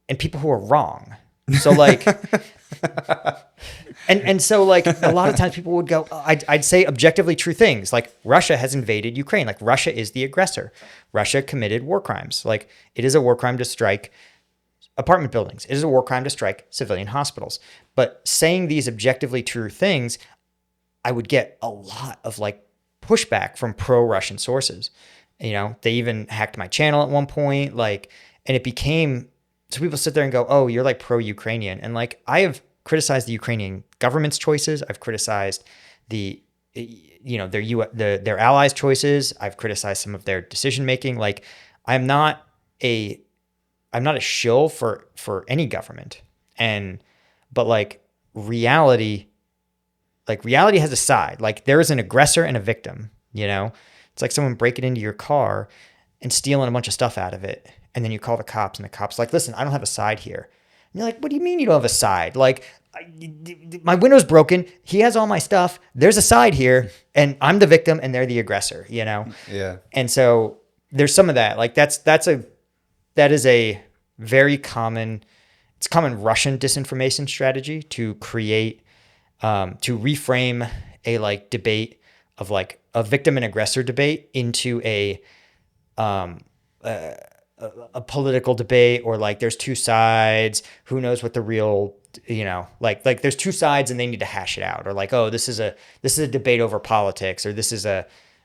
and people who are wrong. So like, and so like a lot of times people would go, I'd say objectively true things. Like Russia has invaded Ukraine. Like Russia is the aggressor. Russia committed war crimes. Like it is a war crime to strike apartment buildings. It is a war crime to strike civilian hospitals. But saying these objectively true things, I would get a lot of like pushback from pro-Russian sources. They even hacked my channel at one point, like, and it became, so people sit there and go, oh, you're like pro-Ukrainian. And like, I have criticized the Ukrainian government's choices. I've criticized their allies' choices. I've criticized some of their decision-making. Like, I'm not a shill for any government. But like reality has a side. Like there is an aggressor and a victim, It's like someone breaking into your car and stealing a bunch of stuff out of it. And then you call the cops and the cops like, listen, I don't have a side here. And you're like, what do you mean you don't have a side? Like my window's broken. He has all my stuff. There's a side here and I'm the victim and they're the aggressor, Yeah. And so there's some of that. Like that is a very common Russian disinformation strategy to create, to reframe a like debate of like a victim and aggressor debate into a political debate, or like there's two sides, who knows what the real, like there's two sides and they need to hash it out, or like, oh, this is a debate over politics, or this is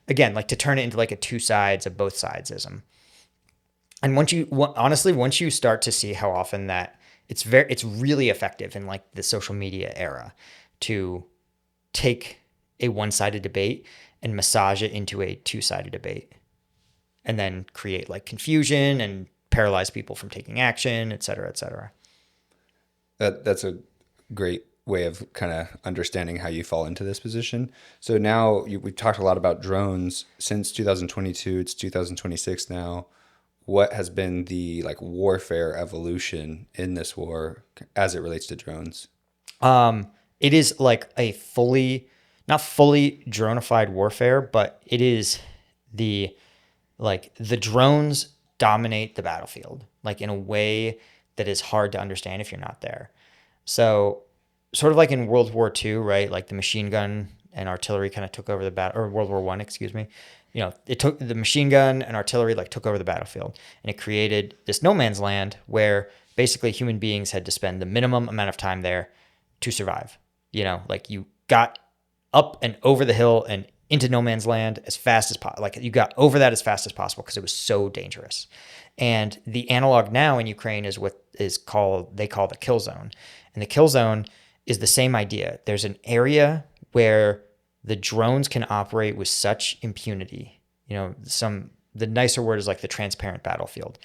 again, like to turn it into like a two sides of both sidesism. And once you start to see how often that it's really effective in like the social media era to take a one-sided debate and massage it into a two-sided debate, and then create like confusion and paralyze people from taking action, et cetera, et cetera. That's a great way of kind of understanding how you fall into this position. So now we've talked a lot about drones since 2022. It's 2026 now. What has been the like warfare evolution in this war as it relates to drones? It is like a not fully dronified warfare, but it is the drones dominate the battlefield, like in a way that is hard to understand if you're not there. So sort of like in World War II, right? Like the machine gun and artillery kind of took over the battle, or World War I, excuse me. it took the machine gun and artillery like took over the battlefield, and it created this no man's land where basically human beings had to spend the minimum amount of time there to survive. Like you got up and over the hill and into no man's land as fast as possible. Like you got over that as fast as possible because it was so dangerous. And the analog now in Ukraine is what they call the kill zone. And the kill zone is the same idea. There's an area where the drones can operate with such impunity. The nicer word is like the transparent battlefield,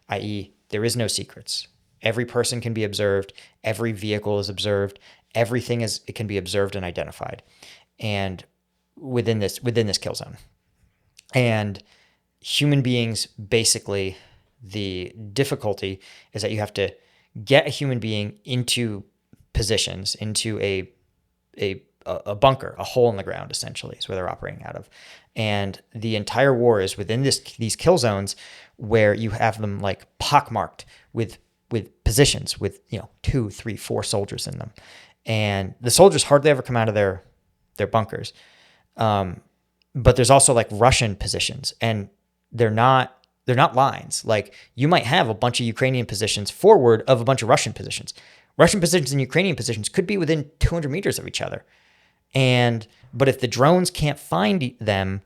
i.e., there is no secrets. Every person can be observed. Every vehicle is observed. Everything it can be observed and identified, and within this kill zone. And human beings, basically, the difficulty is that you have to get a human being into positions, into a bunker, a hole in the ground, essentially, is where they're operating out of. And the entire war is within these kill zones where you have them like pockmarked with positions with 2, 3, 4 soldiers in them. And the soldiers hardly ever come out of their bunkers. But there's also like Russian positions, and they're not lines. Like you might have a bunch of Ukrainian positions forward of a bunch of Russian positions. Russian positions and Ukrainian positions could be within 200 meters of each other. But if the drones can't find them,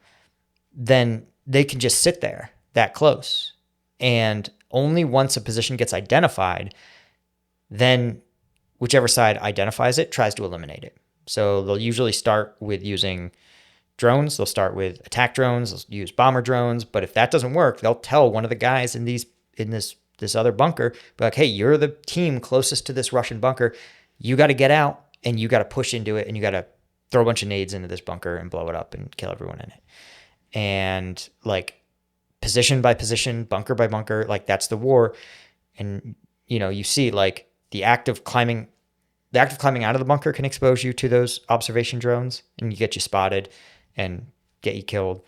then they can just sit there that close. And only once a position gets identified, then whichever side identifies it tries to eliminate it. So they'll usually start with using drones. They'll start with attack drones. They'll use bomber drones. But if that doesn't work, they'll tell one of the guys in this other bunker, be like, hey, you're the team closest to this Russian bunker. You got to get out and you got to push into it and you got to throw a bunch of nades into this bunker and blow it up and kill everyone in it. And like position by position, bunker by bunker, like that's the war. And you see like the act of climbing out of the bunker can expose you to those observation drones and you get you spotted and get you killed.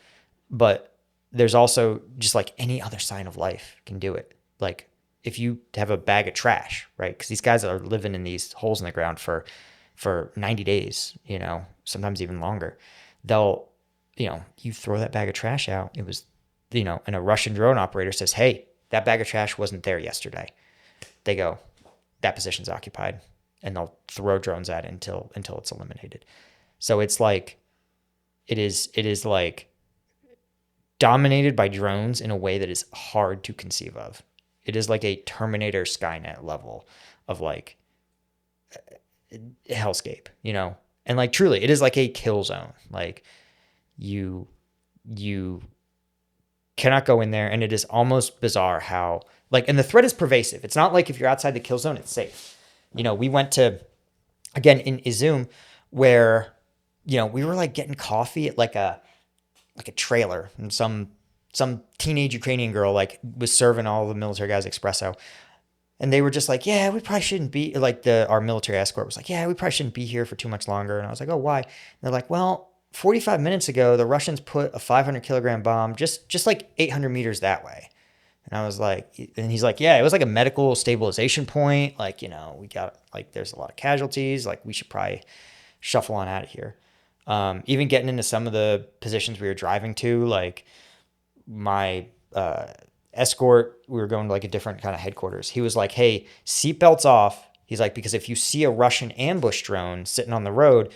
But there's also just like any other sign of life can do it. Like if you have a bag of trash, right? Because these guys are living in these holes in the ground for 90 days, sometimes even longer. They'll, you throw that bag of trash out. It was, and a Russian drone operator says, hey, that bag of trash wasn't there yesterday. They go, that position's occupied. And they'll throw drones at it until it's eliminated. So it's like, it is like dominated by drones in a way that is hard to conceive of. It is like a Terminator Skynet level of like hellscape, and like truly it is like a kill zone. Like you cannot go in there, and it is almost bizarre how like, and the threat is pervasive. It's not like if you're outside the kill zone, it's safe. We went to, again, in Izum, where, we were like getting coffee at like a trailer, and some teenage Ukrainian girl like was serving all the military guys espresso. And they were just like, yeah, we probably shouldn't be, like our military escort was like, yeah, we probably shouldn't be here for too much longer. And I was like, oh, why? And they're like, well, 45 minutes ago, the Russians put a 500 kilogram bomb just like 800 meters that way. And I was like, and he's like, yeah, it was like a medical stabilization point. Like, we got like, there's a lot of casualties. Like we should probably shuffle on out of here. Even getting into some of the positions we were driving to, like my escort, we were going to like a different kind of headquarters. He was like, hey, seatbelts off. He's like, because if you see a Russian ambush drone sitting on the road,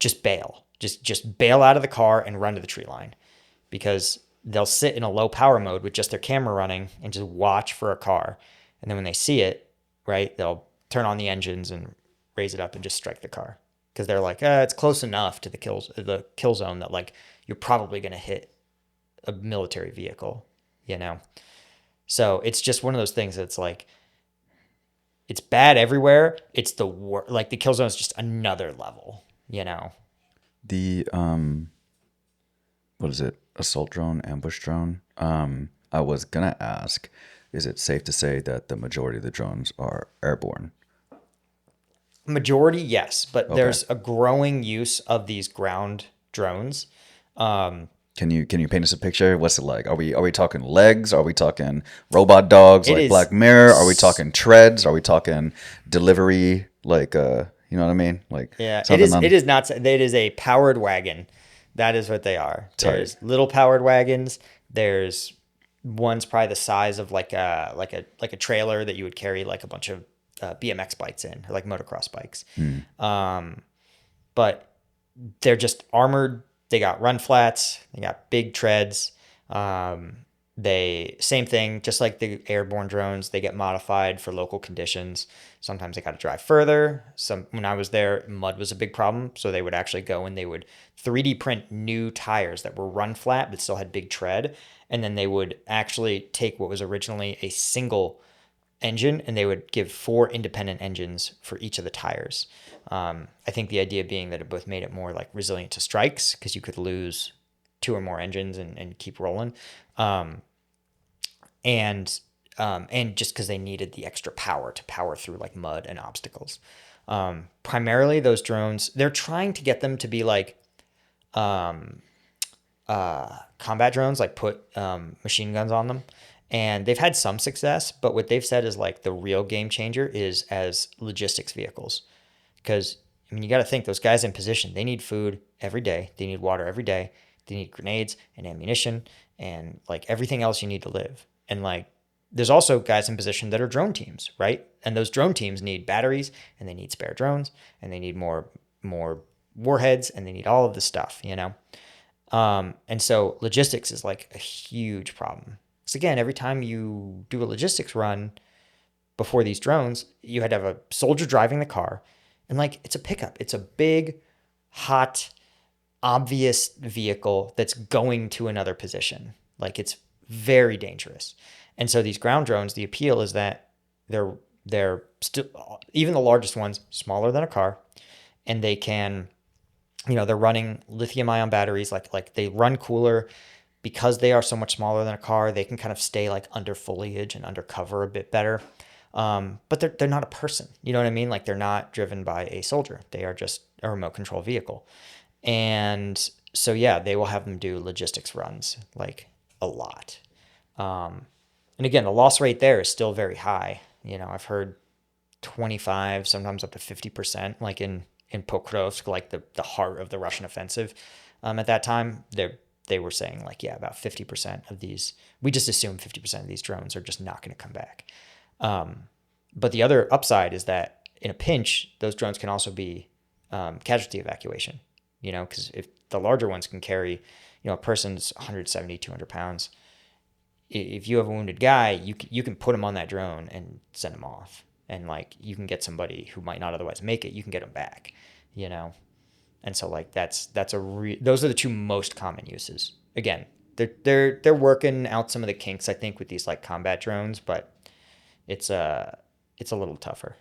just bail. Just bail out of the car and run to the tree line, because they'll sit in a low power mode with just their camera running and just watch for a car. And then when they see it, right, they'll turn on the engines and raise it up and just strike the car. Because they're like, it's close enough to the kill zone that like you're probably going to hit a military vehicle, So it's just one of those things that's like, it's bad everywhere. It's like the kill zone is just another level, The what is it? Assault drone, ambush drone. I was gonna ask, is it safe to say that the majority of the drones are airborne? Majority, yes, but okay. There's a growing use of these ground drones. Can you paint us a picture? What's it like? Are we talking legs? Are we talking robot dogs like Black Mirror? Are we talking treads? Are we talking delivery? Like you know what I mean? Like yeah, it is. It is not. It is a powered wagon That is what they are. Sorry. There's little powered wagons. There's one's probably the size of like a trailer that you would carry like a bunch of BMX bikes in, or like motocross bikes. But they're just armored. They got run flats. They got big treads. They same thing, just like the airborne drones. They get modified for local conditions. Sometimes they got to drive further. When I was there, mud was a big problem, so they would actually go and they would 3D print new tires that were run flat but still had big tread, and then they would actually take what was originally a single engine and they would give 4 independent engines for each of the tires. I think the idea being that it both made it more like resilient to strikes because you could lose 2 or more engines and keep rolling. And just because they needed the extra power to power through like mud and obstacles. Primarily those drones, they're trying to get them to be like combat drones, like put machine guns on them. And they've had some success, but what they've said is like the real game changer is as logistics vehicles. Because, I mean, you got to think those guys in position, they need food every day. They need water every day. They need grenades and ammunition and like everything else you need to live. And like, there's also guys in position that are drone teams, right? And those drone teams need batteries and they need spare drones and they need more warheads and they need all of this stuff, you know? And so logistics is like a huge problem. So again, every time you do a logistics run before these drones, you had to have a soldier driving the car, and like it's a pickup. It's a big, hot, obvious vehicle that's going to another position. Like it's very dangerous. And so these ground drones, the appeal is that they're still, even the largest ones, smaller than a car, and they can, you know, they're running lithium ion batteries, like they run cooler. Because they are so much smaller than a car, they can kind of stay like under foliage and under cover a bit better. But they're not a person. You know what I mean? Like they're not driven by a soldier. They are just a remote control vehicle. And so, yeah, they will have them do logistics runs like a lot. And again, the loss rate there is still very high. You know, I've heard 25, sometimes up to 50%, like in Pokrovsk, like the heart of the Russian offensive. At that time, they were saying like, yeah, about 50% of these, we just assume 50% of these drones are just not going to come back. But the other upside is that in a pinch, those drones can also be casualty evacuation, you know, because if the larger ones can carry, you know, a person's 170, 200 pounds, if you have a wounded guy, you can put him on that drone and send him off. And like, you can get somebody who might not otherwise make it, you can get them back, you know? And so like those are the 2 most common uses. Again, they're working out some of the kinks, I think, with these like combat drones, but it's a little tougher.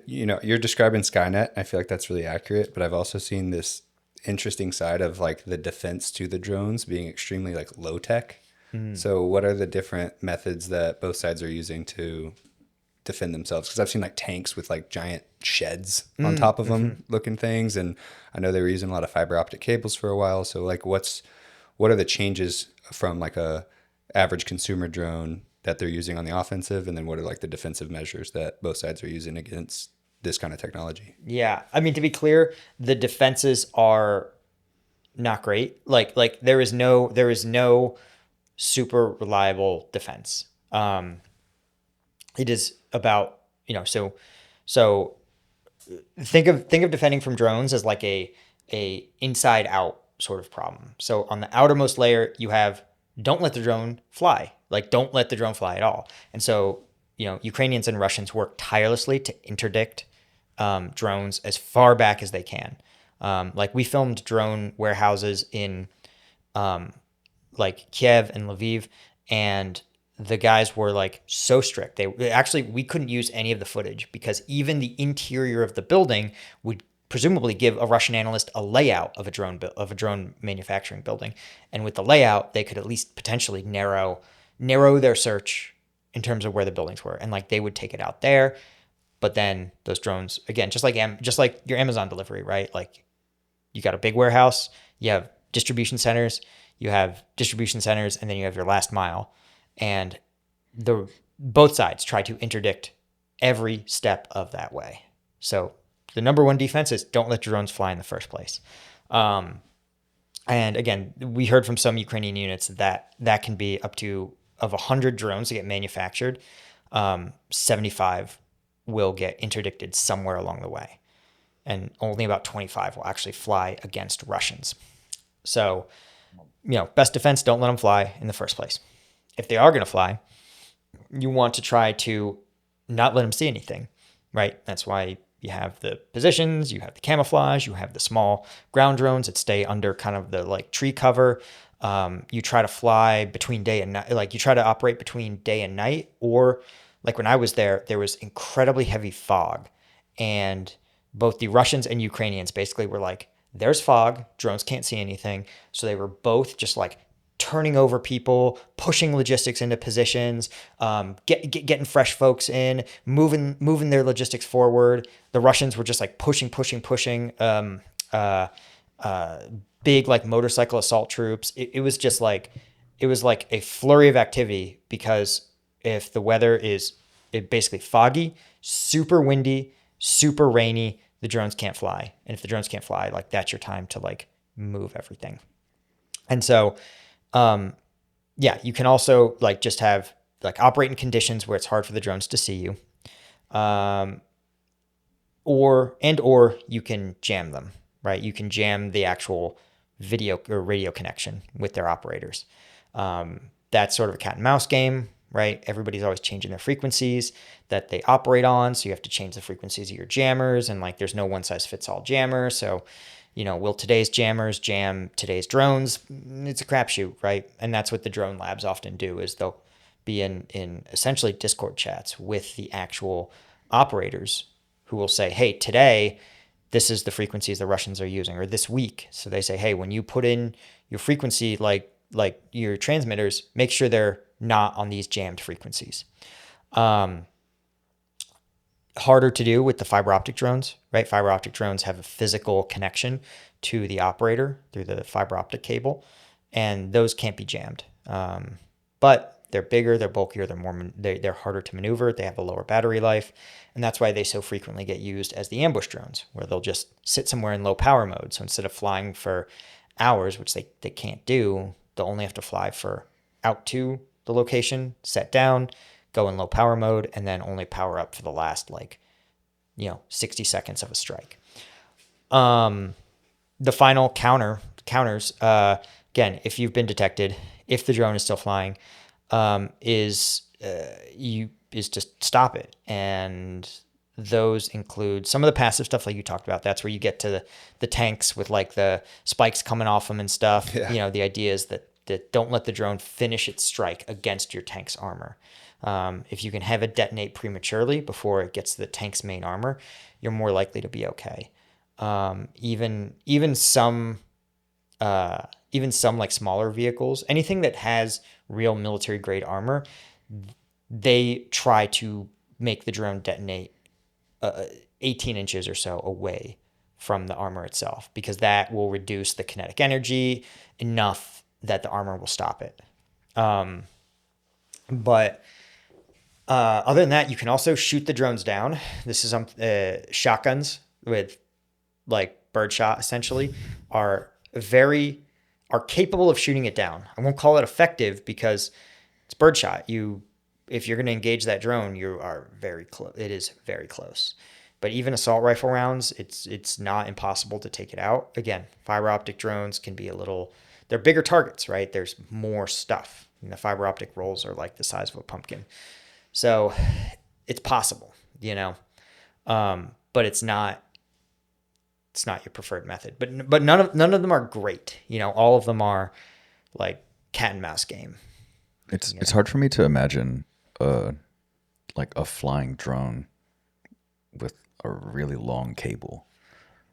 You know, you're describing Skynet. I feel like that's really accurate, but I've also seen this interesting side of like the defense to the drones being extremely like low tech. So what are the different methods that both sides are using to defend themselves? Because I've seen like tanks with like giant sheds on top of them looking things, and I know they were using a lot of fiber optic cables for a while. So like what are the changes from like a average consumer drone that they're using on the offensive, and then what are like the defensive measures that both sides are using against this kind of technology? Yeah, I mean, to be clear, the defenses are not great. Like there is no super reliable defense. It is about, you know, so think of defending from drones as like a inside out sort of problem. So on the outermost layer, you have don't let the drone fly. Like don't let the drone fly at all. And so, you know, Ukrainians and Russians work tirelessly to interdict drones as far back as they can. Like we filmed drone warehouses in like Kiev and Lviv, and the guys were like so strict. We couldn't use any of the footage because even the interior of the building would presumably give a Russian analyst a layout of a drone manufacturing building. And with the layout, they could at least potentially narrow their search in terms of where the buildings were. And like they would take it out there. But then those drones, again, just like your Amazon delivery, right? Like you got a big warehouse, you have distribution centers, and then you have your last mile. And both sides try to interdict every step of that way. So the number one defense is don't let drones fly in the first place. And again, we heard from some Ukrainian units that can be up to of 100 drones that get manufactured, 75 will get interdicted somewhere along the way, and only about 25 will actually fly against Russians. So, best defense, don't let them fly in the first place. If they are going to fly, you want to try to not let them see anything, right? That's why you have the positions, you have the camouflage, you have the small ground drones that stay under kind of the like tree cover. You try to fly between day and night, like you try to operate between day and night, or like when I was there was incredibly heavy fog, and both the Russians and Ukrainians basically were like, there's fog, drones can't see anything. So they were both just like turning over people, pushing logistics into positions, getting fresh folks in, moving their logistics forward. The Russians were just like pushing, big like motorcycle assault troops. It was just like, it was like a flurry of activity, because if the weather is basically foggy, super windy, super rainy, the drones can't fly. And if the drones can't fly, like that's your time to like move everything. And so, you can also like just have like operate in conditions where it's hard for the drones to see you. Or you can jam them, right? You can jam the actual video or radio connection with their operators. That's sort of a cat and mouse game, right? Everybody's always changing their frequencies that they operate on. So you have to change the frequencies of your jammers, and like there's no one size fits all jammer. So, will today's jammers jam today's drones? It's a crapshoot, right? And that's what the drone labs often do, is they'll be in essentially Discord chats with the actual operators who will say, hey, today, this is the frequencies the Russians are using, or this week. So they say, hey, when you put in your frequency, like your transmitters, make sure they're not on these jammed frequencies. Harder to do with the fiber optic drones, right? Fiber optic drones have a physical connection to the operator through the fiber optic cable, and those can't be jammed. But they're bigger, they're bulkier, they're harder to maneuver, they have a lower battery life, and that's why they so frequently get used as the ambush drones, where they'll just sit somewhere in low power mode. So instead of flying for hours, which they can't do, they'll only have to fly for out to the location, set down, go in low power mode, and then only power up for the last 60 seconds of a strike. The final counters, again, if you've been detected, if the drone is still flying, is just stop it. And those include some of the passive stuff like you talked about. That's where you get to the tanks with like the spikes coming off them and stuff. Yeah. The idea is that don't let the drone finish its strike against your tank's armor. If you can have it detonate prematurely before it gets to the tank's main armor, you're more likely to be okay. Even some like smaller vehicles, anything that has real military grade armor, they try to make the drone detonate 18 inches or so away from the armor itself, because that will reduce the kinetic energy enough that the armor will stop it. But other than that, you can also shoot the drones down. This is shotguns with like birdshot essentially are capable of shooting it down. I won't call it effective because it's birdshot. If you're going to engage that drone, you are very close. It is very close. But even assault rifle rounds, it's not impossible to take it out. Again, fiber optic drones can be they're bigger targets, right? There's more stuff. And the fiber optic rolls are like the size of a pumpkin. So it's possible, but it's not your preferred method. But none of them are great. All of them are like cat and mouse game. It's hard for me to imagine like a flying drone with a really long cable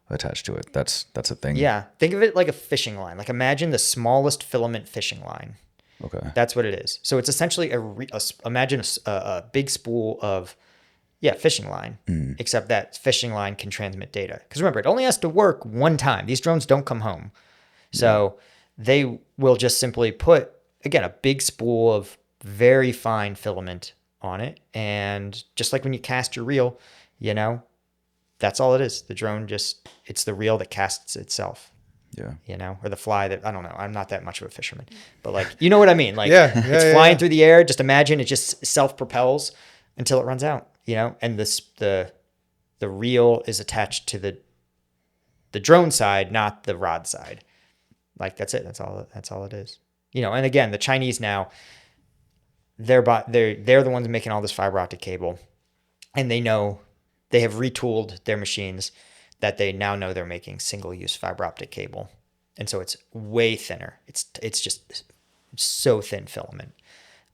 attached to it. That's a thing. Yeah, think of it like a fishing line. Like imagine the smallest filament fishing line. Okay. That's what it is. So it's essentially imagine a big spool of fishing line, except that fishing line can transmit data. Because remember, it only has to work one time. These drones don't come home. So they will just simply put, again, a big spool of very fine filament on it. And just like when you cast your reel, that's all it is. The drone it's the reel that casts itself. Yeah. you know, or the fly that, I don't know. I'm not that much of a fisherman, but like, you know what I mean? Like it's yeah, flying yeah. through the air. Just imagine it just self-propels until it runs out, you know, and the reel is attached to the drone side, not the rod side. Like that's it. That's all it is. You know, and again, the Chinese now, they're the ones making all this fiber optic cable, and they know they have retooled their machines that they now know they're making single use fiber optic cable, and so it's way thinner. It's just so thin filament.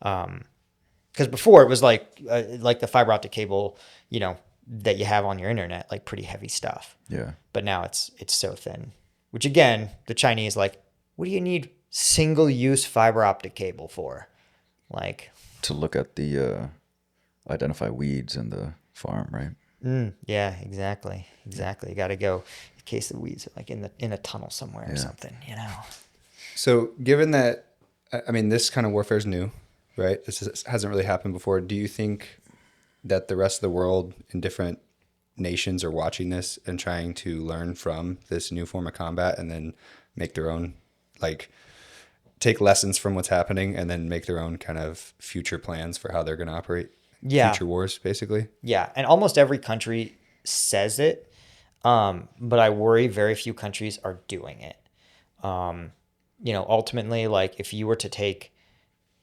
Because before it was like the fiber optic cable, you know, that you have on your internet, like pretty heavy stuff. Yeah. But now it's so thin, which again, the Chinese like, what do you need single use fiber optic cable for? Like, To look at the identify weeds in the farm, right? yeah, exactly. You got to go in case the weeds are like in a tunnel somewhere or Yeah. something, you know? So, given that, I mean, this kind of warfare is new, right? Hasn't really happened before. Do you think that the rest of the world in different nations are watching this and trying to learn from this new form of combat and then make their own, like, take lessons from what's happening and then make their own kind of future plans for how they're going to operate? Yeah. Future wars, basically. Yeah. And almost every country says it. But I worry very few countries are doing it. You know, ultimately, like if you were to take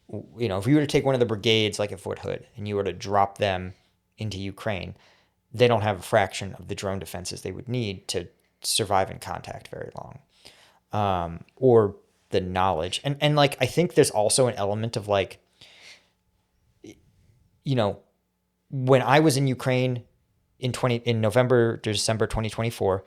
one of the brigades, like at Fort Hood, and you were to drop them into Ukraine, they don't have a fraction of the drone defenses they would need to survive in contact very long, or the knowledge. And like, I think there's also an element of like, you know, when I was in Ukraine in November, December 2024,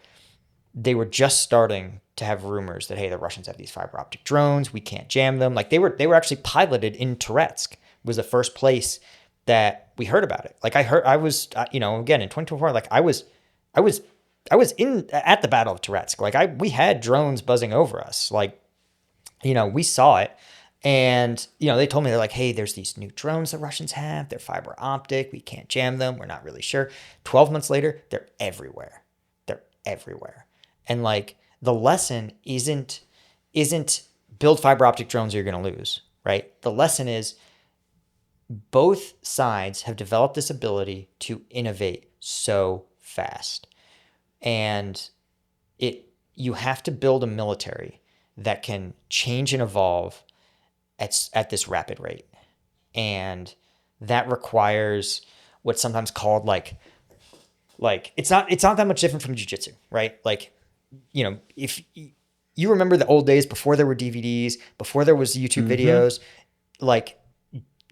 they were just starting to have rumors that, hey, the Russians have these fiber optic drones. We can't jam them. Like they were actually piloted in Touretsk, was the first place that we heard about it. Like I was, you know, again in 2024, like I was at the Battle of Touretsk. Like we had drones buzzing over us. Like, you know, we saw it. And, you know, they told me, they're like, hey, there's these new drones the Russians have. They're fiber optic. We can't jam them. We're not really sure. 12 months later, they're everywhere. They're everywhere. And like the lesson isn't build fiber optic drones or you're going to lose, right? The lesson is both sides have developed this ability to innovate so fast. And you have to build a military that can change and evolve at this rapid rate. And that requires what's sometimes called like it's not that much different from jiu-jitsu, right? Like, you know, if you remember the old days before there were DVDs, before there was YouTube videos, like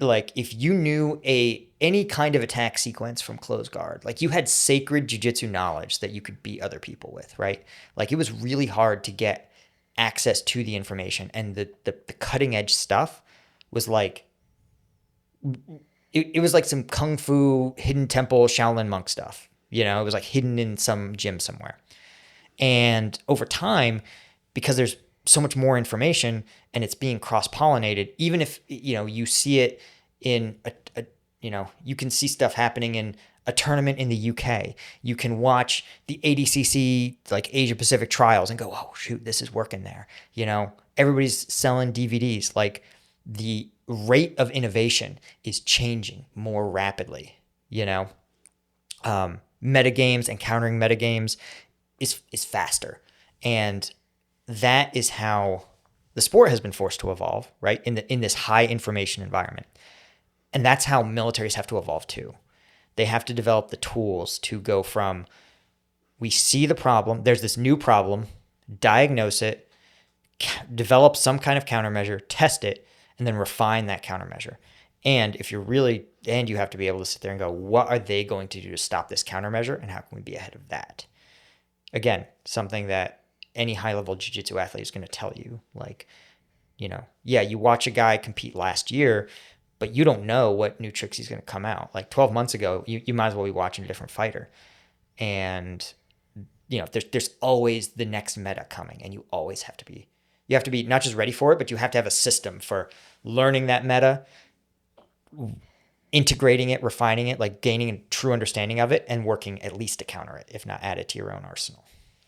if you knew any kind of attack sequence from close guard, like you had sacred jiu-jitsu knowledge that you could beat other people with, right? Like it was really hard to get access to the information, and the cutting edge stuff was like it was like some kung fu hidden temple Shaolin monk stuff, you know. It was like hidden in some gym somewhere. And over time, because there's so much more information and it's being cross-pollinated, even if, you know, you see it in you know, you can see stuff happening in a tournament in the UK. You can watch the ADCC, like Asia Pacific trials, and go, oh shoot, this is working there. You know, everybody's selling DVDs. Like the rate of innovation is changing more rapidly, you know. Metagames and countering metagames is faster. And that is how the sport has been forced to evolve, right? In this high information environment. And that's how militaries have to evolve too. They have to develop the tools to go from, we see the problem, there's this new problem, diagnose it, develop some kind of countermeasure, test it, and then refine that countermeasure. And you have to be able to sit there and go, what are they going to do to stop this countermeasure, and how can we be ahead of that? Again, something that any high-level jiu-jitsu athlete is going to tell you. Like, you know, yeah, you watch a guy compete last year, but you don't know what new tricks he's going to come out. Like 12 months ago, you might as well be watching a different fighter. And, you know, there's always the next meta coming, and you have to be not just ready for it, but you have to have a system for learning that meta, integrating it, refining it, like gaining a true understanding of it, and working at least to counter it, if not add it to your own arsenal.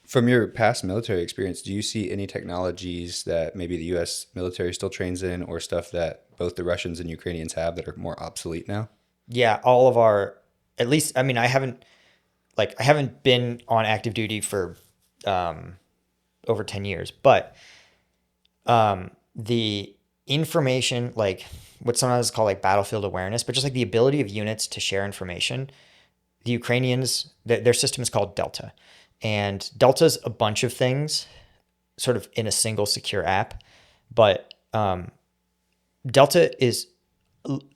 From your past military experience, do you see any technologies that maybe the U.S. military still trains in, or stuff that both the Russians and Ukrainians have that are more obsolete now? Yeah, all of our, at least, I mean, I haven't been on active duty for over 10 years, but the information, like what sometimes is called like battlefield awareness, but just like the ability of units to share information, the Ukrainians, their system is called Delta. And Delta's a bunch of things sort of in a single secure app, but Delta is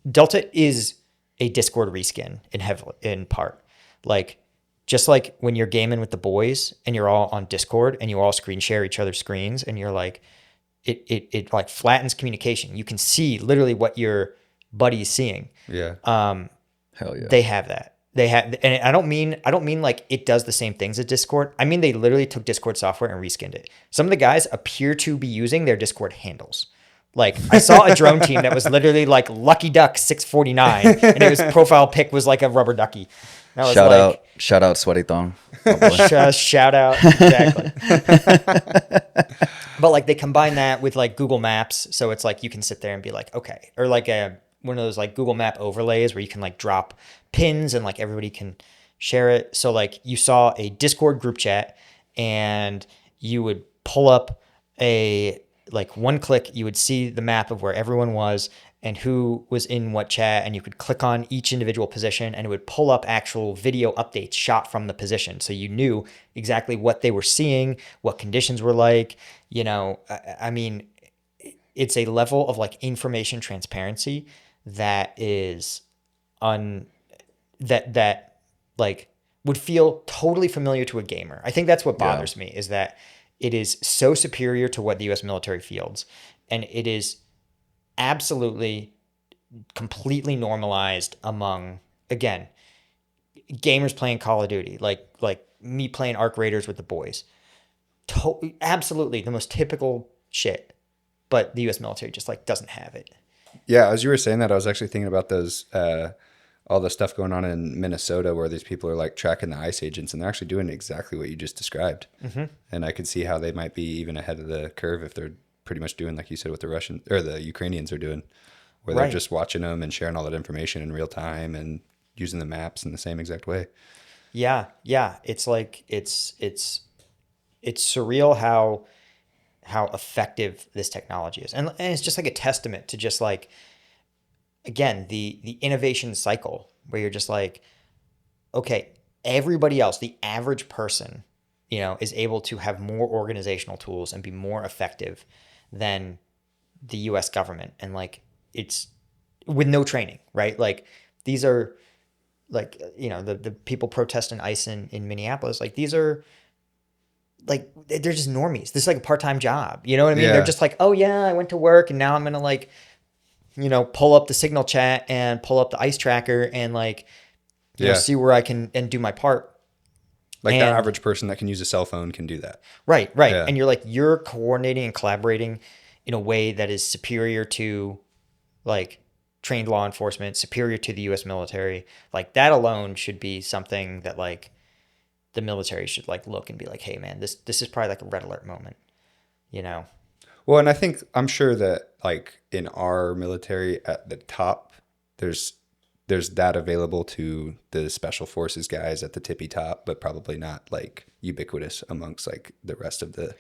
Delta is a Discord reskin in part. Like just like when you're gaming with the boys and you're all on Discord and you all screen share each other's screens and you're like it like flattens communication. You can see literally what your buddy is seeing. Yeah. Hell yeah. They have that. They have, and I don't mean like it does the same things as Discord. I mean they literally took Discord software and reskinned it. Some of the guys appear to be using their Discord handles. Like I saw a drone team that was literally like Lucky Duck 649, and his profile pic was like a rubber ducky. That was Shout out, Sweaty Thong. Oh, boy. shout out, exactly. But like they combine that with like Google Maps, so it's like you can sit there and be like, okay, or like one of those like Google Map overlays where you can like drop pins and like everybody can share it. So like you saw a Discord group chat and you would pull up like one click, you would see the map of where everyone was and who was in what chat, and you could click on each individual position and it would pull up actual video updates shot from the position. So you knew exactly what they were seeing, what conditions were like, you know, I mean, it's a level of like information transparency that is that like would feel totally familiar to a gamer. I think that's what bothers me, is that it is so superior to what the U.S. military fields, and it is absolutely completely normalized among, again, gamers playing Call of Duty, like me playing Arc Raiders with the boys. Absolutely the most typical shit, but the U.S. military just like doesn't have it. Yeah, as you were saying that, I was actually thinking about those all the stuff going on in Minnesota where these people are like tracking the ICE agents, and they're actually doing exactly what you just described. Mm-hmm. And I could see how they might be even ahead of the curve if they're pretty much doing like you said what the Russians or the Ukrainians are doing, where they're just watching them and sharing all that information in real time and using the maps in the same exact way. Yeah. It's like it's surreal how effective this technology is, and it's just like a testament to just like, again, the innovation cycle where you're just like, okay, everybody else, the average person, you know, is able to have more organizational tools and be more effective than the US government. And like, it's with no training, right? Like these are like, you know, the people protesting ICE in Minneapolis, like these are like, they're just normies. This is like a part-time job. You know what I mean? Yeah. They're just like, oh yeah, I went to work and now I'm going to like, you know, pull up the signal chat and pull up the ICE tracker and like, you know, see where I can and do my part. Like the average person that can use a cell phone can do that. Right. Yeah. And you're like, you're coordinating and collaborating in a way that is superior to like trained law enforcement, superior to the US military. Like that alone should be something that like the military should like look and be like, hey man, this is probably like a red alert moment, you know? Well, and I'm sure that like in our military at the top, there's that available to the special forces guys at the tippy top, but probably not like ubiquitous amongst like the rest of the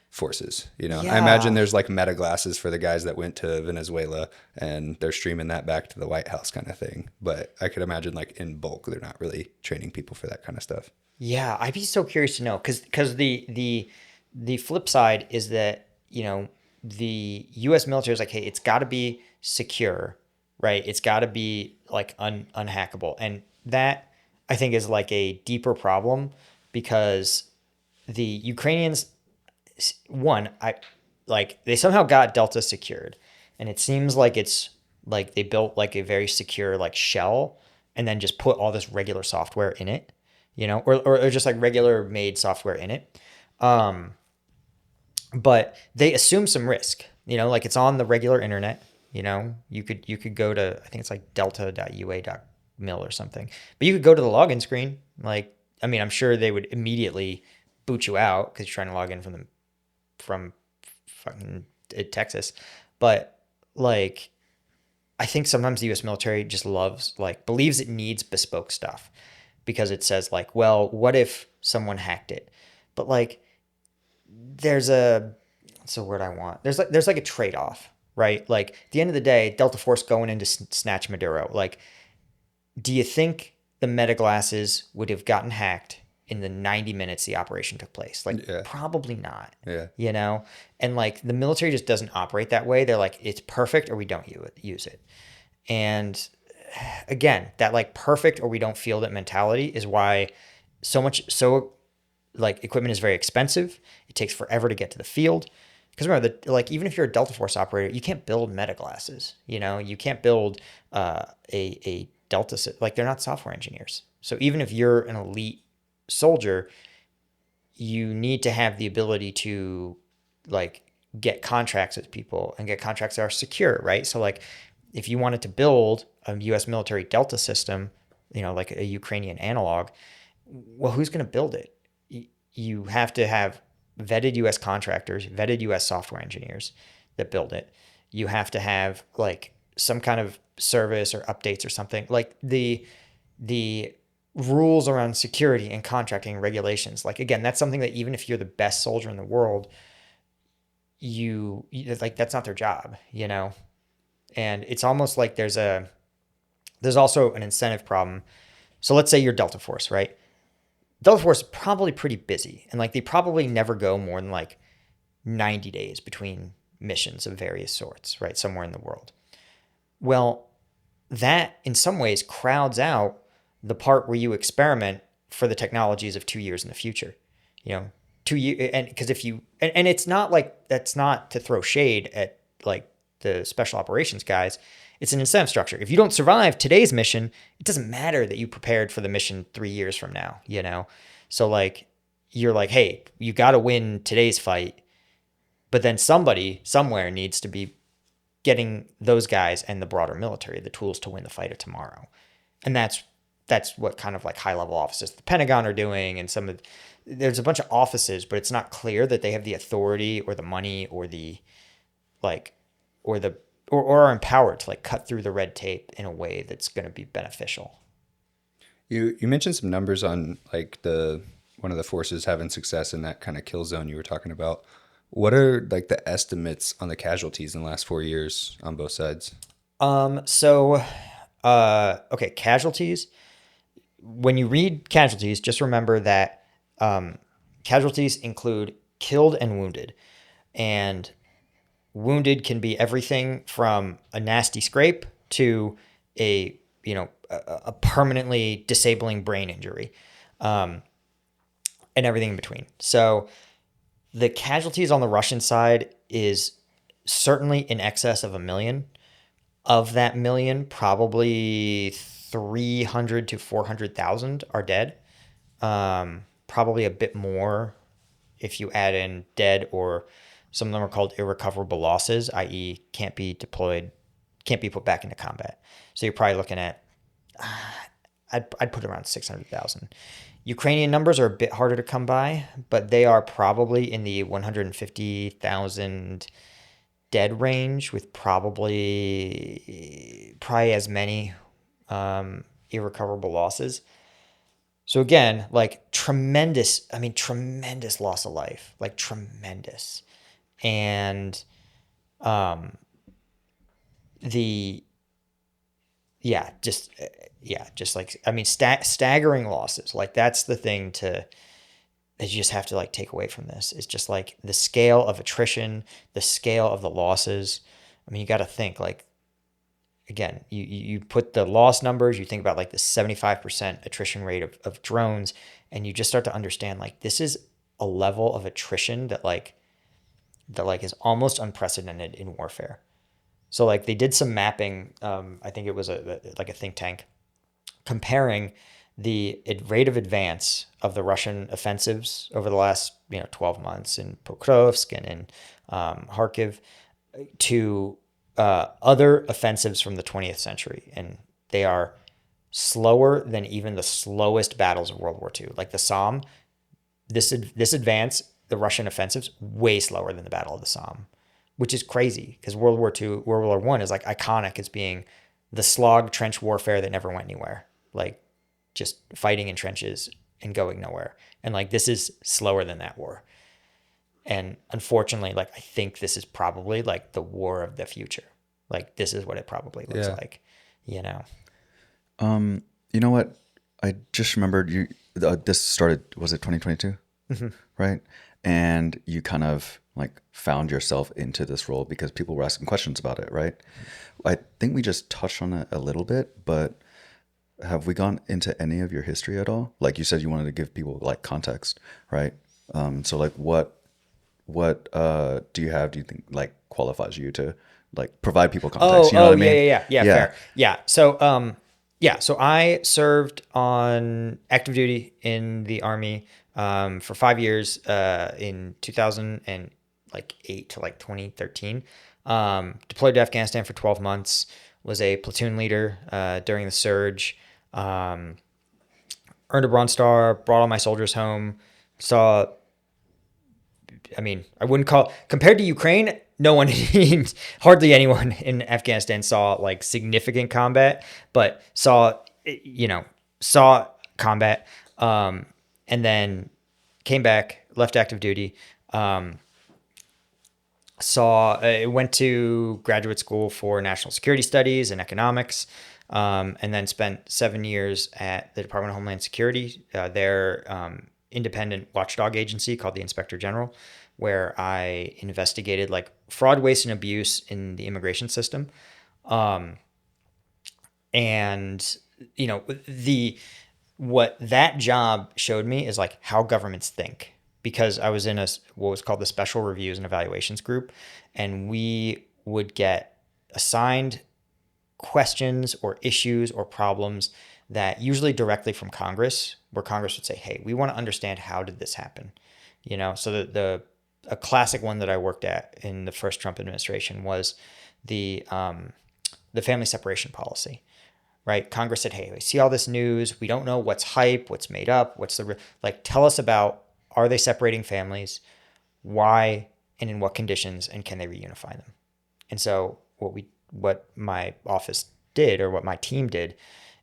forces. You know, I imagine there's like meta glasses for the guys that went to Venezuela and they're streaming that back to the White House kind of thing. But I could imagine like in bulk, they're not really training people for that kind of stuff. Yeah, I'd be so curious to know because the flip side is that, you know, the U.S. military is like, hey, it's got to be secure, right? It's got to be like unhackable, and that I think is like a deeper problem because the Ukrainians, they somehow got Delta secured, and it seems like it's like they built like a very secure like shell and then just put all this regular software in it, you know, or just like regular made software in it. But they assume some risk, you know, like it's on the regular internet, you know, you could go to, I think it's like delta.ua.mil or something, but you could go to the login screen. Like, I mean, I'm sure they would immediately boot you out because you're trying to log in from fucking Texas. But like, I think sometimes the U.S. military just believes it needs bespoke stuff because it says like, well, what if someone hacked it? But like, what's the word I want? There's like a trade-off, right? Like at the end of the day, Delta Force going in to snatch Maduro. Like, do you think the meta glasses would have gotten hacked in the 90 minutes the operation took place? Like, probably not. Yeah. You know? And like the military just doesn't operate that way. They're like, it's perfect or we don't use it. And again, that like perfect or we don't feel that mentality is why like equipment is very expensive. It takes forever to get to the field. Because remember, like even if you're a Delta Force operator, you can't build meta glasses. You know, you can't build a Delta, like they're not software engineers. So even if you're an elite soldier, you need to have the ability to like get contracts with people and get contracts that are secure, right? So like if you wanted to build a US military Delta system, you know, like a Ukrainian analog, well, who's going to build it? You have to have vetted US contractors, vetted US software engineers that build it. You have to have like some kind of service or updates or something. Like the rules around security and contracting regulations. Like again, that's something that even if you're the best soldier in the world, you like that's not their job, you know? And it's almost like there's also an incentive problem. So let's say you're Delta Force, right? Delta Force is probably pretty busy and like they probably never go more than like 90 days between missions of various sorts, right? Somewhere in the world. Well, that in some ways crowds out the part where you experiment for the technologies of 2 years in the future, you know, 2 years. And because if you, and it's not like, that's not to throw shade at like the special operations guys. It's an incentive structure. If you don't survive today's mission, it doesn't matter that you prepared for the mission 3 years from now, you know? So like, you're like, hey, you got to win today's fight, but then somebody somewhere needs to be getting those guys and the broader military the tools to win the fight of tomorrow. And that's what kind of like high level offices the Pentagon are doing. And there's a bunch of offices, but it's not clear that they have the authority or the money or the like, or are empowered to like cut through the red tape in a way that's going to be beneficial. You mentioned some numbers on like one of the forces having success in that kind of kill zone you were talking about. What are like the estimates on the casualties in the last 4 years on both sides? Okay, casualties. When you read casualties, just remember that casualties include killed and wounded. And wounded can be everything from a nasty scrape to a permanently disabling brain injury, and everything in between. So the casualties on the Russian side is certainly in excess of 1 million. Of that million, probably 300 to 400,000 are dead. Probably a bit more if you add in dead, or some of them are called irrecoverable losses, i.e. can't be deployed, can't be put back into combat. So you're probably looking at, I'd put around 600,000. Ukrainian numbers are a bit harder to come by, but they are probably in the 150,000 dead range, with probably as many irrecoverable losses. So again, like tremendous loss of life, like tremendous. And just like, I mean, staggering losses. Like that's the thing that you just have to like take away from this. It's just like the scale of attrition, the scale of the losses. I mean, you got to think like, again, you put the loss numbers, you think about like the 75% attrition rate of drones, and you just start to understand like this is a level of attrition that is almost unprecedented in warfare. So like they did some mapping. I think it was a think tank comparing the rate of advance of the Russian offensives over the last 12 months in Pokrovsk and in Kharkiv to other offensives from the 20th century, and they are slower than even the slowest battles of World War II. Like the Somme, this advance, the Russian offensive's way slower than the Battle of the Somme, which is crazy because World War One is like iconic as being the slog trench warfare that never went anywhere, like just fighting in trenches and going nowhere. And like this is slower than that war. And unfortunately, like I think this is probably like the war of the future. Like this is what it probably looks like, you know. You know what? I just remembered you. This started, was it 2022? Right? And you kind of like found yourself into this role because people were asking questions about it, right? I think we just touched on it a little bit, but have we gone into any of your history at all? Like you said, you wanted to give people like context, right? So like what do you have? Do you think like qualifies you to like provide people context? You know what I mean? Yeah, fair. Yeah. So, so I served on active duty in the Army for 5 years in 2008 to like 2013. Deployed to Afghanistan for 12 months. Was a platoon leader during the surge. Earned a Bronze Star. Brought all my soldiers home. I wouldn't call, compared to Ukraine, no one, hardly anyone in Afghanistan saw like significant combat, but saw combat, and then came back, left active duty, went to graduate school for national security studies and economics, and then spent 7 years at the Department of Homeland Security, their independent watchdog agency called the Inspector General, where I investigated like fraud, waste, and abuse in the immigration system. And you know, what that job showed me is like how governments think, because I was in what was called the Special Reviews and Evaluations group, and we would get assigned questions or issues or problems that usually directly from Congress, where Congress would say, hey, we want to understand how did this happen? You know, so a classic one that I worked at in the first Trump administration was the family separation policy, right? Congress said, hey, we see all this news. We don't know what's hype, what's made up, tell us about, are they separating families? Why and in what conditions, and can they reunify them? And so what my office did, or what my team did,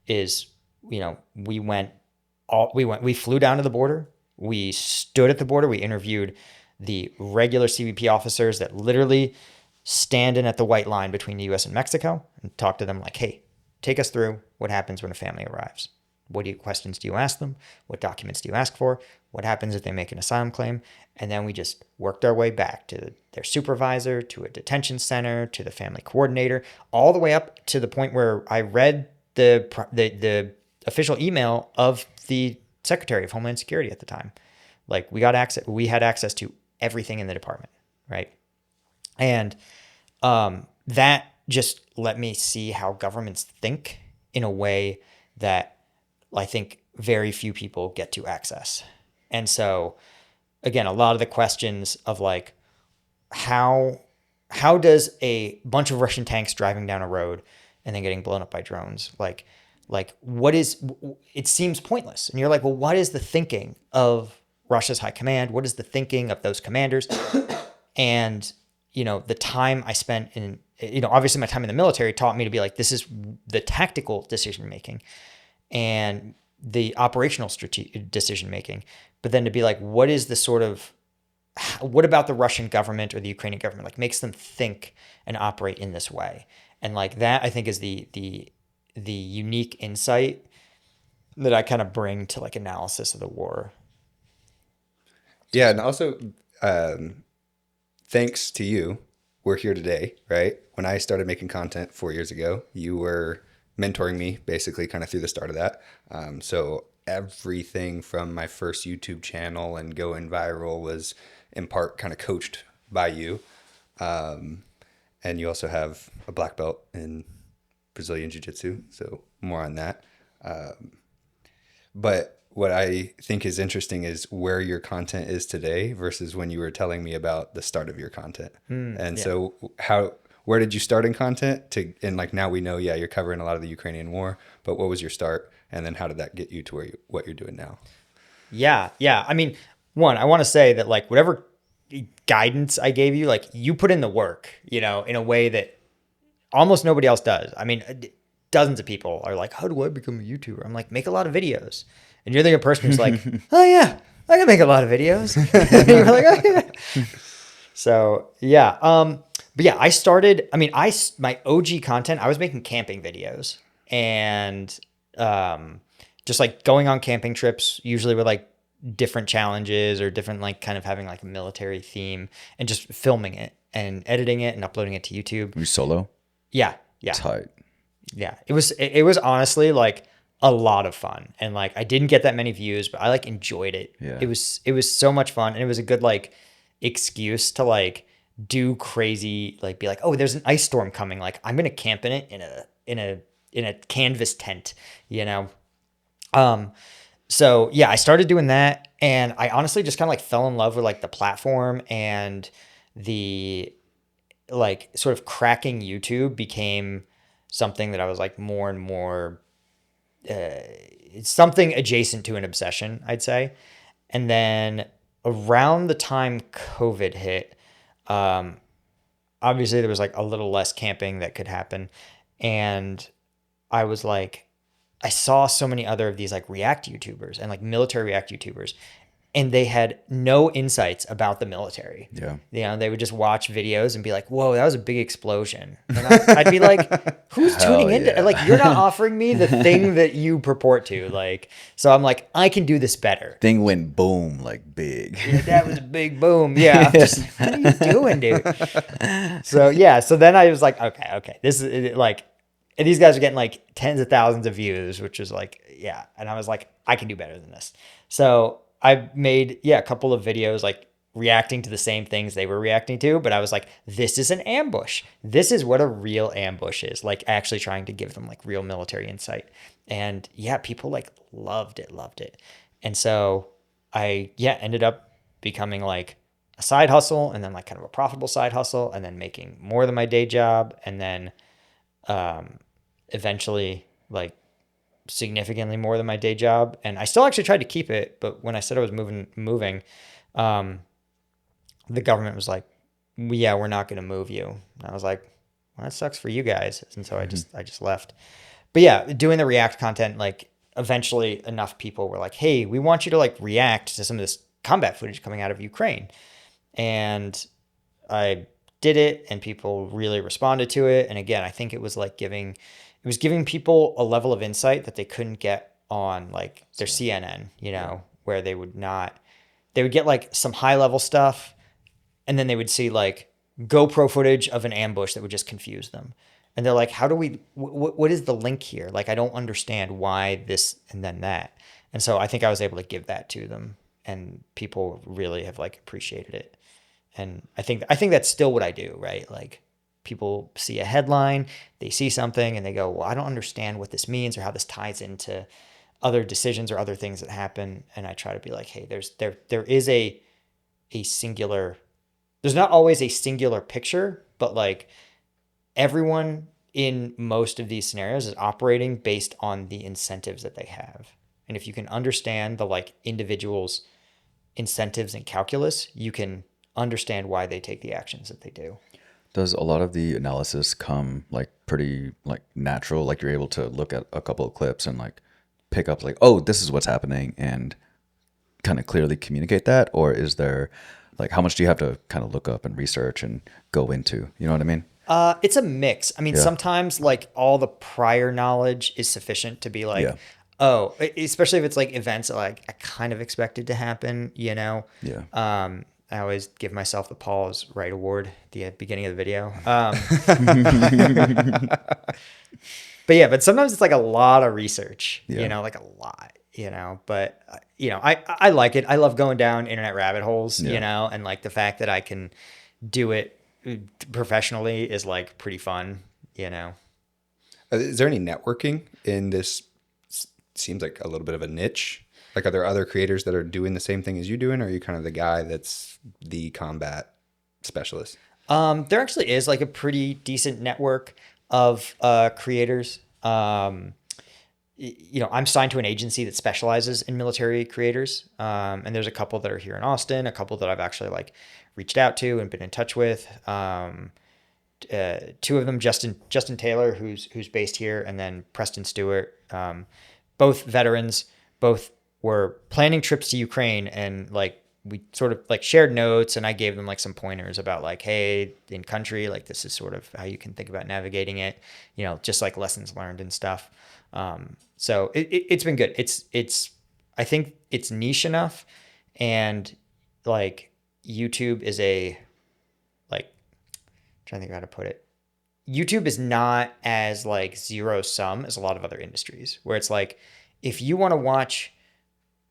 is, you know, we flew down to the border. We stood at the border. We interviewed the regular CBP officers that literally stand in at the white line between the U.S. and Mexico, and talk to them like, hey, take us through what happens when a family arrives. What questions do you ask them? What documents do you ask for? What happens if they make an asylum claim? And then we just worked our way back to their supervisor, to a detention center, to the family coordinator, all the way up to the point where I read the official email of the Secretary of Homeland Security at the time. Like we had access to everything in the department, right? And that just let me see how governments think in a way that I think very few people get to access. And so, again, a lot of the questions of like, how does a bunch of Russian tanks driving down a road and then getting blown up by drones, like it seems pointless. And you're like, well, what is the thinking of Russia's high command? What is the thinking of those commanders? And, you know, the time I spent in, you know, obviously my time in the military taught me to be like, this is the tactical decision-making and the operational decision-making. But then to be like, what about the Russian government or the Ukrainian government, like makes them think and operate in this way? And like that, I think is the unique insight that I kind of bring to like analysis of the war. Yeah. And also, thanks to you, we're here today, right? When I started making content 4 years ago, you were mentoring me basically kind of through the start of that. So everything from my first YouTube channel and going viral was in part kind of coached by you. And you also have a black belt in Brazilian Jiu-Jitsu, so more on that. But what I think is interesting is where your content is today versus when you were telling me about the start of your content. So where did you start in content and like now we know, yeah, you're covering a lot of the Ukrainian war, but what was your start? And then how did that get you to what you're doing now? Yeah. I mean, one, I want to say that like whatever guidance I gave you, like you put in the work, you know, in a way that almost nobody else does. I mean, dozens of people are like, how do I become a YouTuber? I'm like, make a lot of videos. And you're the other person who's like, oh yeah, I can make a lot of videos. And you're like, oh yeah. So yeah. But yeah, I started, I mean, my OG content, I was making camping videos and, just like going on camping trips, usually with like different challenges or different, like kind of having like a military theme and just filming it and editing it and uploading it to YouTube. Were you solo? Yeah. Yeah. Tight. Yeah. It was honestly like a lot of fun. And like, I didn't get that many views, but I like enjoyed it. Yeah. It was so much fun. And it was a good like excuse to like do crazy, like be like, oh, there's an ice storm coming. Like I'm going to camp in it in a canvas tent, you know? So yeah, I started doing that and I honestly just kind of like fell in love with like the platform and the like sort of cracking YouTube became something that I was like more and more, it's something adjacent to an obsession, I'd say. And then around the time COVID hit, obviously there was like a little less camping that could happen. And I was like, I saw so many other of these like React YouTubers and like military React YouTubers, and they had no insights about the military. Yeah. You know, they would just watch videos and be like, whoa, that was a big explosion. And I'd be like, who's tuning into yeah. like, you're not offering me the thing that you purport to. Like, so I'm like, I can do this better. Thing went boom, like big. Yeah, that was a big boom. Yeah. I'm just, what are you doing, dude? So yeah. So then I was like, okay. This is like, and these guys are getting like tens of thousands of views, which is like, yeah. And I was like, I can do better than this. So I made, a couple of videos like reacting to the same things they were reacting to. But I was like, this is an ambush. This is what a real ambush is. Like actually trying to give them like real military insight. And yeah, people like loved it. And so I, ended up becoming like a side hustle and then like kind of a profitable side hustle and then making more than my day job. And then, eventually like significantly more than my day job. And I still actually tried to keep it. But when I said I was moving, the government was like, yeah, we're not going to move you. And I was like, well, that sucks for you guys. And so I just left. But yeah, doing the React content, like eventually enough people were like, hey, we want you to like react to some of this combat footage coming out of Ukraine. And I did it and people really responded to it. And again, I think it was like giving people a level of insight that they couldn't get on like their CNN, you know, where they would get like some high level stuff and then they would see like GoPro footage of an ambush that would just confuse them. And they're like, how do we, what is the link here? Like, I don't understand why this and then that. And so I think I was able to give that to them and people really have like appreciated it. And I think that's still what I do, right? Like people see a headline, they see something and they go, well, I don't understand what this means or how this ties into other decisions or other things that happen. And I try to be like, hey, there is a singular, there's not always a singular picture, but like everyone in most of these scenarios is operating based on the incentives that they have. And if you can understand the like individual's incentives and calculus, you can understand why they take the actions that they do. Does a lot of the analysis come like pretty like natural? Like you're able to look at a couple of clips and like pick up like, oh, this is what's happening and kind of clearly communicate that? Or is there like, how much do you have to kind of look up and research and go into, you know what I mean? It's a mix. I mean, sometimes like all the prior knowledge is sufficient to be like, oh, especially if it's like events that like I kind of expected to happen, you know? Yeah. I always give myself the Paul's Right Award at the beginning of the video. But sometimes it's like a lot of research, you know, like a lot, you know, but you know, I like it. I love going down internet rabbit holes, you know, and like the fact that I can do it professionally is like pretty fun, you know. Is there any networking in this? Seems like a little bit of a niche. Like, are there other creators that are doing the same thing as you doing, or are you kind of the guy that's the combat specialist? There actually is like a pretty decent network of creators. I'm signed to an agency that specializes in military creators. And there's a couple that are here in Austin, a couple that I've actually like reached out to and been in touch with. Two of them, Justin Taylor, who's based here, and then Preston Stewart, both veterans, both were planning trips to Ukraine, and like we sort of like shared notes, and I gave them like some pointers about like, hey, in country, like this is sort of how you can think about navigating it, just like lessons learned and stuff. So it's been good. I think it's niche enough, and like YouTube is trying to think of how to put it. YouTube is not as like zero sum as a lot of other industries, where it's like, if you want to watch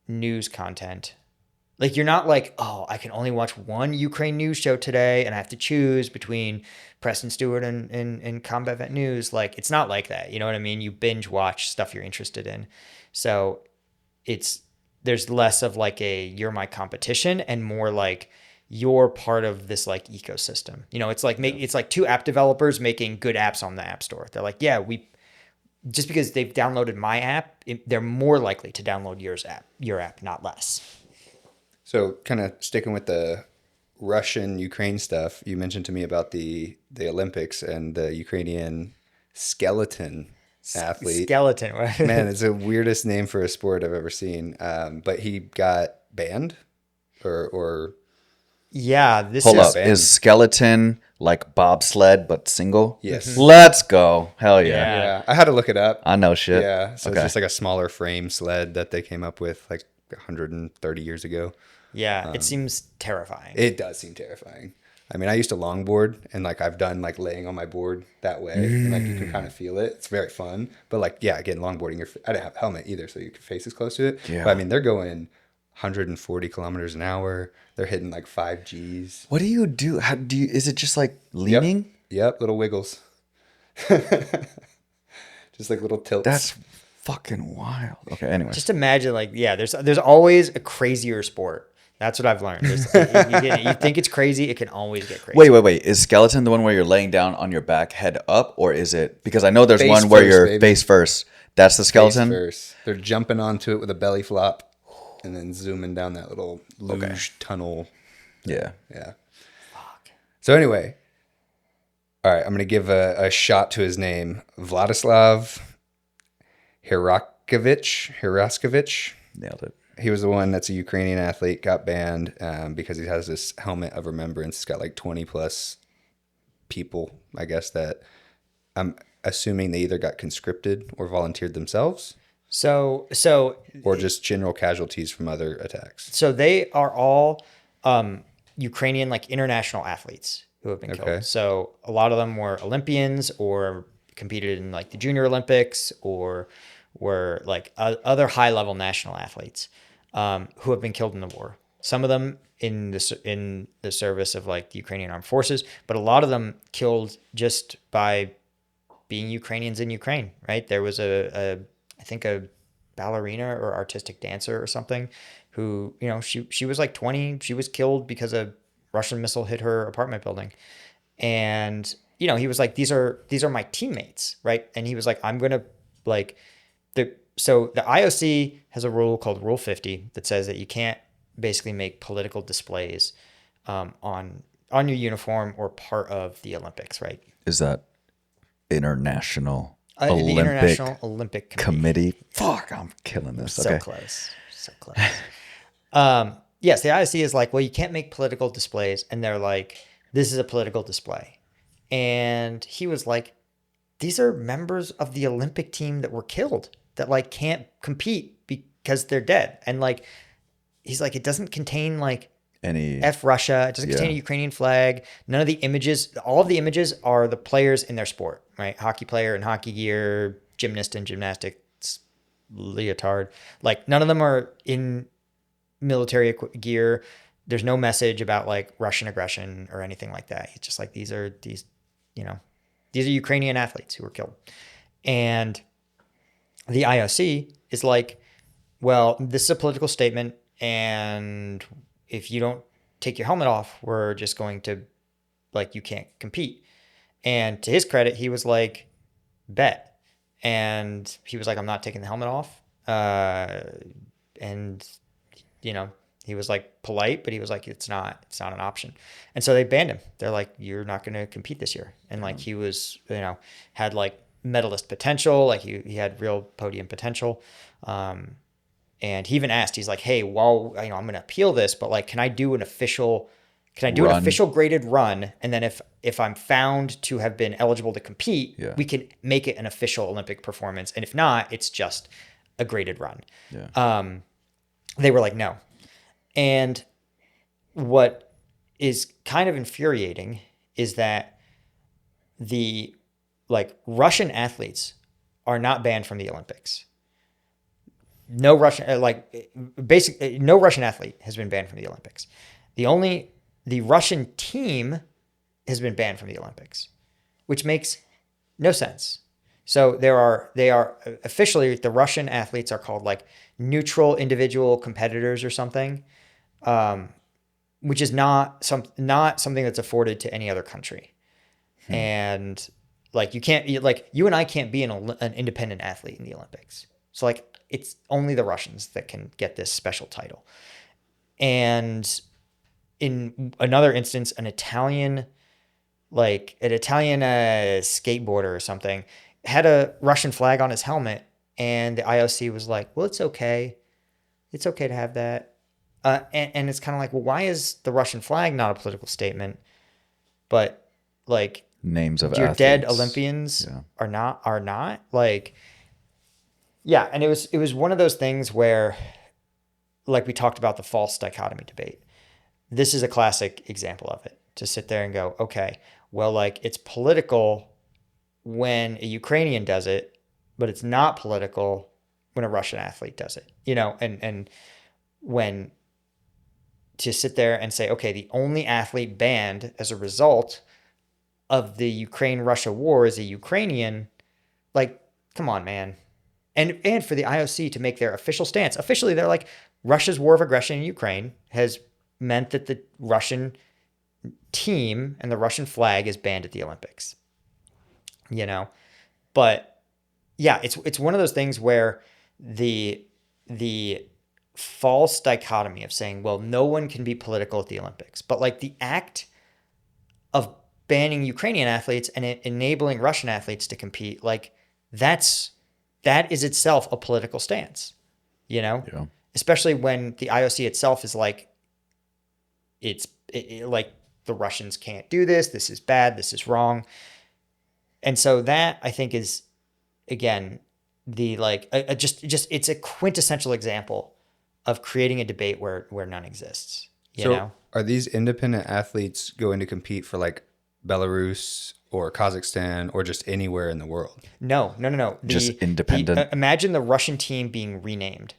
news content, like you're not like, oh, I can only watch one Ukraine news show today and I have to choose between Preston Stewart and Combat Vet News. Like, it's not like that. You know what I mean? You binge watch stuff you're interested in. So there's less of like you're my competition and more like, you're part of this like ecosystem. It's like it's like two app developers making good apps on the App Store. They're like, yeah, just because they've downloaded my app, they're more likely to download your app, not less. So kind of sticking with the Russian Ukraine stuff, you mentioned to me about the Olympics and the Ukrainian skeleton athlete. Skeleton. Man, it's the weirdest name for a sport I've ever seen. But he got banned or Yeah, this Hold is up. Is skeleton like bobsled but single? Yes. Let's go. Hell yeah. Yeah, I had to look it up. I know shit. Yeah, so Okay. it's just like a smaller frame sled that they came up with like 130 years ago. Yeah, it seems terrifying. It does seem terrifying. I mean, I used to longboard, and like I've done like laying on my board that way, and like you can kind of feel it. It's very fun, but like again, longboarding. I didn't have a helmet either, so your face is close to it. Yeah. But I mean, they're going 140 kilometers an hour. They're hitting like 5 Gs. What do you do? How do you? Is it just like leaning? Yep, little wiggles. Just like little tilts. That's fucking wild. Okay. Anyway. Just imagine, like, yeah, there's always a crazier sport. That's what I've learned. You think it's crazy, it can always get crazy. Wait. Is skeleton the one where you're laying down on your back, head up, or is it? Because I know there's Face one where first, you're baby. face first. That's the skeleton. Face first. They're jumping onto it with a belly flop, and then zooming down that little luge tunnel. Yeah. Yeah. Fuck. So anyway, all right, I'm going to give a shot to his name. Vladislav Hiraskovich. Nailed it. He was the one that's a Ukrainian athlete, got banned because he has this helmet of remembrance. It's got like 20 plus people, I guess, that I'm assuming they either got conscripted or volunteered themselves. So Or just general casualties from other attacks. So they are all Ukrainian, like, international athletes who have been Okay. killed. So a lot of them were Olympians or competed in like the Junior Olympics or were like other high level national athletes who have been killed in the war. Some of them in the service of like the Ukrainian armed forces, but a lot of them killed just by being Ukrainians in Ukraine, right? There was I think a ballerina or artistic dancer or something who, she was like 20. She was killed because a Russian missile hit her apartment building. And, he was like, these are my teammates, right? And he was like, I'm going to like so the IOC has a rule called Rule 50 that says that you can't basically make political displays on your uniform or part of the Olympics, right? Is that International The International Olympic Committee? Fuck, I'm killing this. So Okay. close. So close. Yes, the IOC is like, well, you can't make political displays. And they're like, this is a political display. And he was like, these are members of the Olympic team that were killed that like can't compete because they're dead. And like, he's like, it doesn't contain like Any F Russia. It doesn't contain a Ukrainian flag. None of the images, all of the images are the players in their sport, right? Hockey player in hockey gear, gymnast in gymnastics leotard. Like none of them are in military gear. There's no message about like Russian aggression or anything like that. It's just like, these are Ukrainian athletes who were killed. And the IOC is like, well, this is a political statement, and if you don't take your helmet off, we're just going to, like, you can't compete. And to his credit, he was like, bet. And he was like, I'm not taking the helmet off. And, you know, he was like polite, but he was like, it's not an option. And so they banned him. They're like, you're not going to compete this year. And like, he was, you know, had like medalist potential. Like he had real podium potential. And he even asked, he's like, hey, well, you know, I'm going to appeal this, but like, can I do an official graded run? And then if I'm found to have been eligible to compete, we can make it an official Olympic performance. And if not, it's just a graded run. Yeah. They were like, no. And what is kind of infuriating is that the like Russian athletes are not banned from the Olympics. No Russian no Russian athlete has been banned from the Olympics. The Russian team has been banned from the Olympics, which makes no sense. So they are officially, the Russian athletes are called like neutral individual competitors or something, which is not something that's afforded to any other country. And like you and I can't be an independent athlete in the Olympics. So like it's only the Russians that can get this special title. And in another instance, an Italian skateboarder or something had a Russian flag on his helmet, and the IOC was like, well, it's okay. It's okay to have that. And it's kind of like, well, why is the Russian flag not a political statement? But like names of your athletes. dead Olympians are not like, yeah. And it was one of those things where, like we talked about the false dichotomy debate. This is a classic example of it, to sit there and go, okay, well, like it's political when a Ukrainian does it, but it's not political when a Russian athlete does it, you know, and when to sit there and say, okay, the only athlete banned as a result of the Ukraine-Russia war is a Ukrainian, like, come on, man. And for the IOC to make their official stance, officially they're like, Russia's war of aggression in Ukraine has meant that the Russian team and the Russian flag is banned at the Olympics, you know? But yeah, it's one of those things where the false dichotomy of saying, well, no one can be political at the Olympics, but like the act of banning Ukrainian athletes and enabling Russian athletes to compete, like that is itself a political stance, you know? Yeah. Especially when the IOC itself is like, like the Russians can't do this. This is bad. This is wrong. And so that I think is, again, the like just it's a quintessential example of creating a debate where none exists. You know? Are these independent athletes going to compete for like Belarus or Kazakhstan or just anywhere in the world? No. Just independent. Imagine the Russian team being renamed.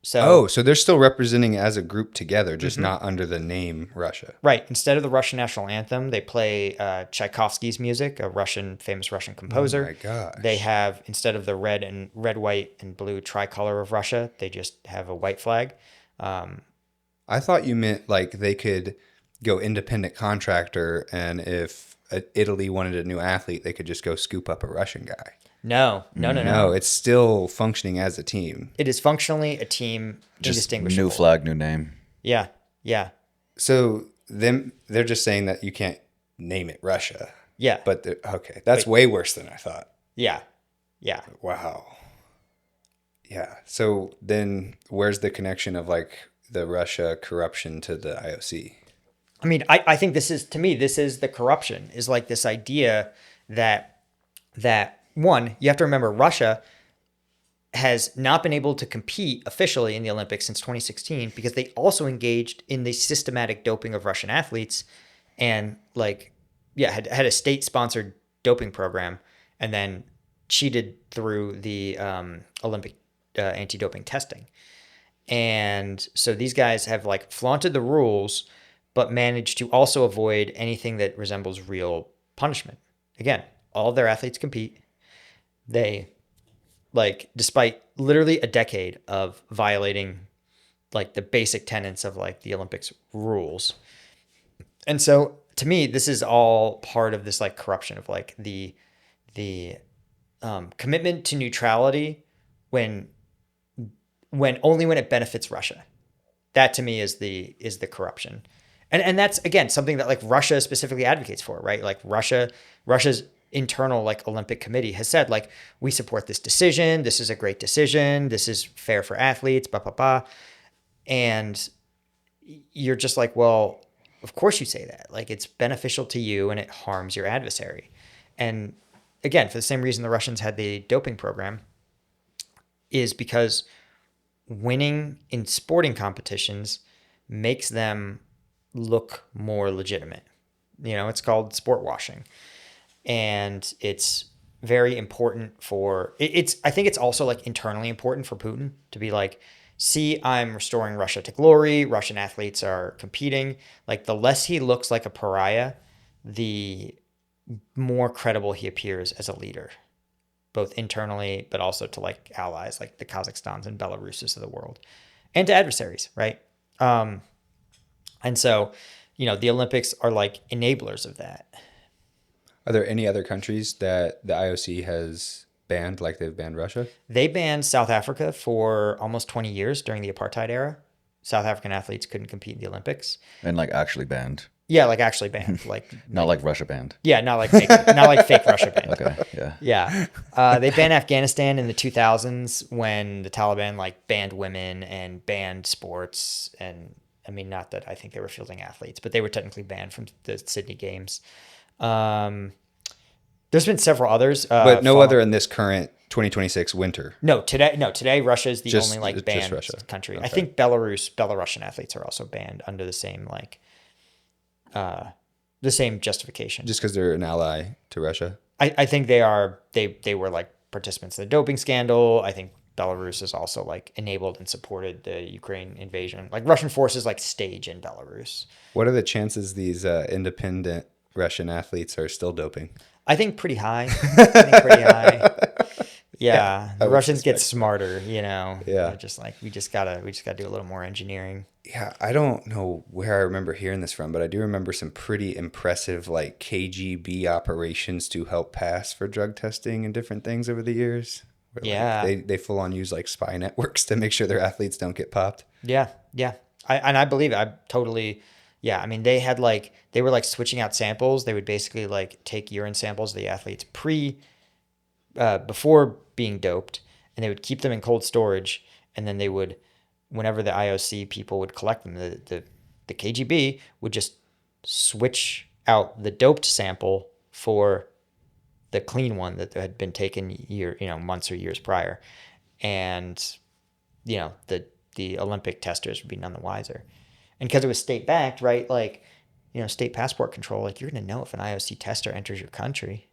So they're still representing as a group together, just not under the name Russia. Right. Instead of the Russian national anthem, they play Tchaikovsky's music, a famous Russian composer. Oh my gosh. They have, instead of the red, white, and blue tricolor of Russia, they just have a white flag. I thought you meant like they could go independent contractor, and if Italy wanted a new athlete, they could just go scoop up a Russian guy. No. No, it's still functioning as a team. It is functionally a team, Just indistinguishable. new flag, new name. Yeah. So they're just saying that you can't name it Russia. Yeah. But okay, that's way worse than I thought. Yeah. Wow. Yeah. So then where's the connection of like the Russia corruption to the IOC? I mean, I think this is the corruption, is like this idea that one, you have to remember, Russia has not been able to compete officially in the Olympics since 2016 because they also engaged in the systematic doping of Russian athletes and had a state-sponsored doping program and then cheated through the Olympic anti-doping testing. And so these guys have like flaunted the rules, but managed to also avoid anything that resembles real punishment. Again, all of their athletes compete. They, like, despite literally a decade of violating like the basic tenets of like the Olympics rules. And so to me, this is all part of this like corruption of like the commitment to neutrality when only when it benefits Russia. That to me is the corruption. And that's, again, something that like Russia specifically advocates for, right? Like Russia's internal like Olympic committee has said, like, we support this decision. This is a great decision. This is fair for athletes, blah, blah, blah. And you're just like, well, of course you say that. Like, it's beneficial to you and it harms your adversary. And again, for the same reason the Russians had the doping program, is because winning in sporting competitions makes them look more legitimate. You know, it's called sport washing. And it's very important for it's I think it's also like internally important for Putin to be like, see, I'm restoring Russia to glory. Russian athletes are competing. Like, the less he looks like a pariah, the more credible he appears as a leader, both internally, but also to like allies like the Kazakhstans and Belaruses of the world, and to adversaries, right? And so, you know, the Olympics are like enablers of that. Are there any other countries that the IOC has banned, like they've banned Russia? They banned South Africa for almost 20 years during the apartheid era. South African athletes couldn't compete in the Olympics. And like actually banned. Yeah, like actually banned. Like Not like Russia banned. yeah, not like fake Russia banned. Okay, yeah. Yeah. They banned Afghanistan in the 2000s when the Taliban like banned women and banned sports. And I mean, not that I think they were fielding athletes, but they were technically banned from the Sydney Games. There's been several others. But no other in this current 2026 winter. Today Russia is the only like banned country. Okay. I think Belarusian athletes are also banned under the same like the same justification. Just because they're an ally to Russia? I think they were like participants in the doping scandal. I think Belarus has also like enabled and supported the Ukraine invasion. Like, Russian forces like stage in Belarus. What are the chances these independent Russian athletes are still doping? I think pretty high. Yeah, the Russians get smarter, you know. Yeah. They're just like, we just gotta do a little more engineering. Yeah, I don't know where I remember hearing this from, but I do remember some pretty impressive like KGB operations to help pass for drug testing and different things over the years. Where, Yeah. like, they full on use like spy networks to make sure their athletes don't get popped. Yeah. I believe it. I totally. Yeah, I mean, they were like switching out samples. They would basically like take urine samples of the athletes before being doped, and they would keep them in cold storage, and then they would, whenever the IOC people would collect them, the KGB would just switch out the doped sample for the clean one that had been taken months or years prior, and the Olympic testers would be none the wiser. And because it was state backed, right? Like, state passport control, like, you're going to know if an IOC tester enters your country.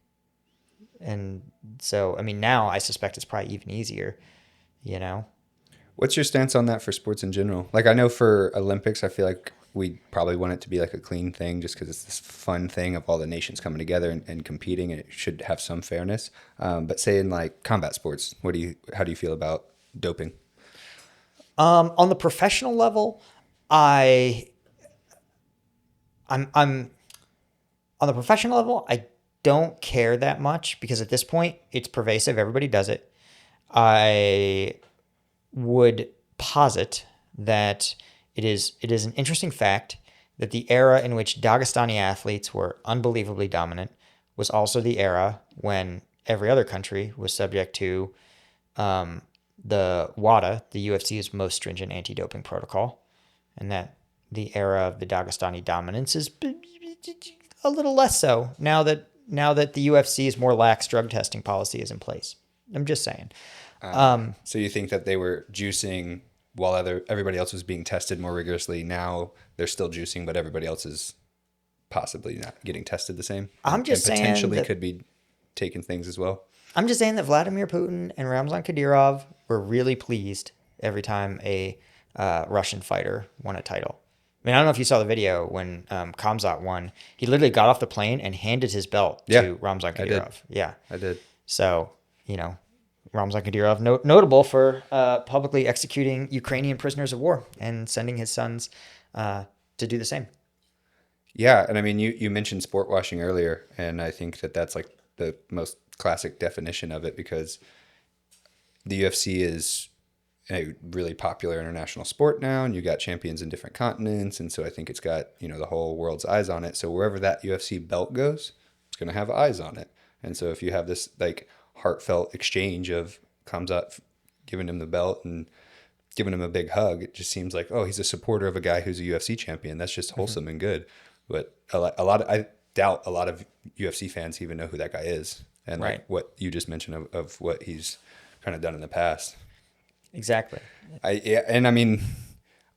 And so, I mean, now I suspect it's probably even easier, What's your stance on that for sports in general? Like, I know for Olympics, I feel like we probably want it to be like a clean thing just because it's this fun thing of all the nations coming together and competing, and it should have some fairness. But say in like combat sports, how do you feel about doping? On the professional level, I'm on the professional level, I don't care that much because at this point it's pervasive. Everybody does it. I would posit that it is an interesting fact that the era in which Dagestani athletes were unbelievably dominant was also the era when every other country was subject to the WADA, the UFC's most stringent anti-doping protocol, and that the era of the Dagestani dominance is a little less so now that the UFC's more lax drug testing policy is in place. I'm just saying. So you think that they were juicing while everybody else was being tested more rigorously? Now they're still juicing, but everybody else is possibly not getting tested the same. I'm just saying potentially that, could be taking things as well. I'm just saying that Vladimir Putin and Ramzan Kadyrov were really pleased every time a Russian fighter won a title. I mean, I don't know if you saw the video when Khamzat won. He literally got off the plane and handed his belt to Ramzan Kadyrov. I did. So, Ramzan Kadyrov, notable for publicly executing Ukrainian prisoners of war and sending his sons to do the same. Yeah, and I mean, you mentioned sport washing earlier, and I think that that's like the most classic definition of it, because the UFC is a really popular international sport now, and you got champions in different continents, and so I think it's got, you know, the whole world's eyes on it. So wherever that UFC belt goes, it's going to have eyes on it. And so if you have this like heartfelt exchange of Khamzat giving him the belt and giving him a big hug, it just seems like, oh, he's a supporter of a guy who's a UFC champion. That's just wholesome and good. But I doubt a lot of UFC fans even know who that guy is, and like what you just mentioned of what he's kind of done in the past. Exactly. And I mean,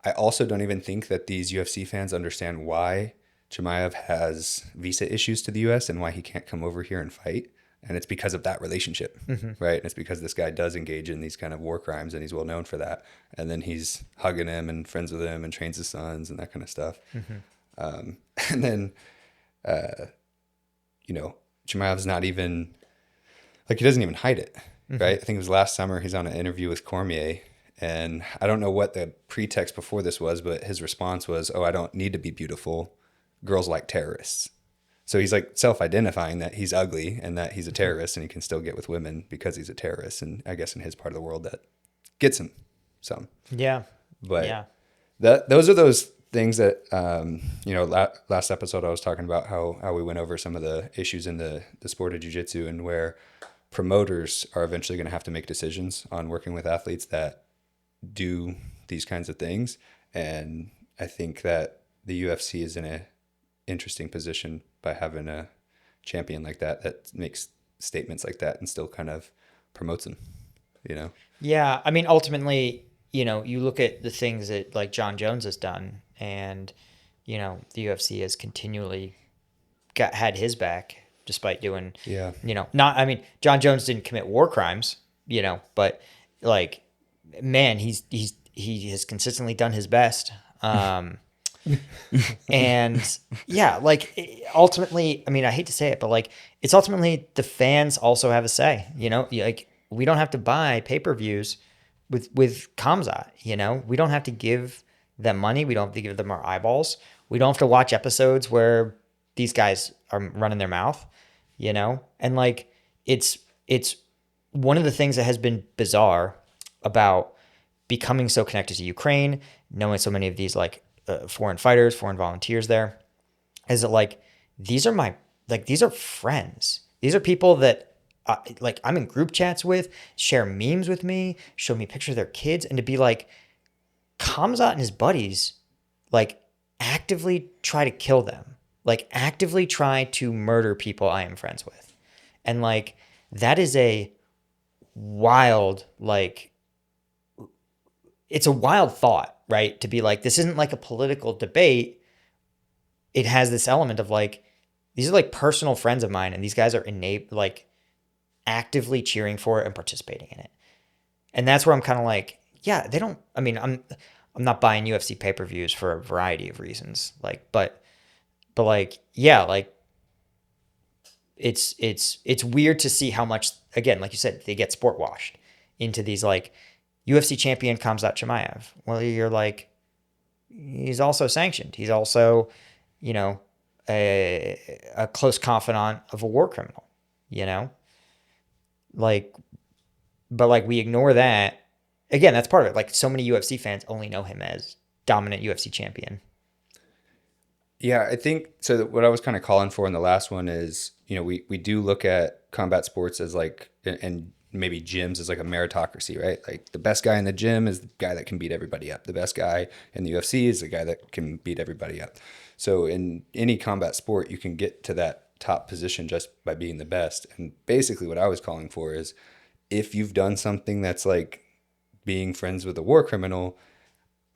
I also don't even think that these UFC fans understand why Chimaev has visa issues to the US and why he can't come over here and fight. And it's because of that relationship, right? And it's because this guy does engage in these kind of war crimes, and he's well known for that. And then he's hugging him and friends with him and trains his sons and that kind of stuff. And then, you know, Chimaev's not even, like, he doesn't even hide it, right? I think it was last summer, he's on an interview with Cormier, and I don't know what the pretext before this was, but his response was, oh, I don't need to be beautiful. Girls like terrorists. So he's like self-identifying that he's ugly and that he's a terrorist, and he can still get with women because he's a terrorist. And I guess in his part of the world that gets him some. Yeah. But yeah. those are those things that, you know, last episode I was talking about how we went over some of the issues in the sport of jiu-jitsu, and where promoters are eventually going to have to make decisions on working with athletes that do these kinds of things. And I think that the UFC is in a interesting position by having a champion like that makes statements like that and still kind of promotes them, you know? Yeah. I mean, ultimately, you know, you look at the things that like John Jones has done, and, you know, the UFC has continually had his back despite doing, Yeah. you know, not, I mean, John Jones didn't commit war crimes, you know, but like, man, he has consistently done his best. And yeah, like ultimately, I mean, I hate to say it, but like it's ultimately the fans also have a say, you know, like we don't have to buy pay-per-views with Khamzat, you know, we don't have to give them money. We don't have to give them our eyeballs. We don't have to watch episodes where these guys are running their mouth, you know? And like, it's one of the things that has been bizarre about becoming so connected to Ukraine, knowing so many of these like foreign fighters, foreign volunteers there, is that like, these are friends. These are people that like I'm in group chats with, share memes with me, show me pictures of their kids, and to be like, Khamzat and his buddies like actively try to kill them, like actively try to murder people I am friends with. And like, that is a wild, like, it's a wild thought, right? To be like, this isn't like a political debate. It has this element of like, these are like personal friends of mine, and these guys are like actively cheering for it and participating in it. And that's where I'm kind of like, yeah, they don't, I mean, I'm not buying UFC pay-per-views for a variety of reasons. Like, but like, yeah, like it's weird to see how much, again, like you said, they get sport washed into these like UFC champion Khamzat Chimaev. Well, you're like, he's also sanctioned. He's also, you know, a close confidant of a war criminal, you know, like, but like we ignore that. Again, that's part of it. Like so many UFC fans only know him as dominant UFC champion. Yeah, I think so. What I was kind of calling for in the last one is, you know, we do look at combat sports as like, and maybe gyms as like a meritocracy, right? Like the best guy in the gym is the guy that can beat everybody up. The best guy in the UFC is the guy that can beat everybody up. So in any combat sport, you can get to that top position just by being the best. And basically what I was calling for is, if you've done something that's like being friends with a war criminal,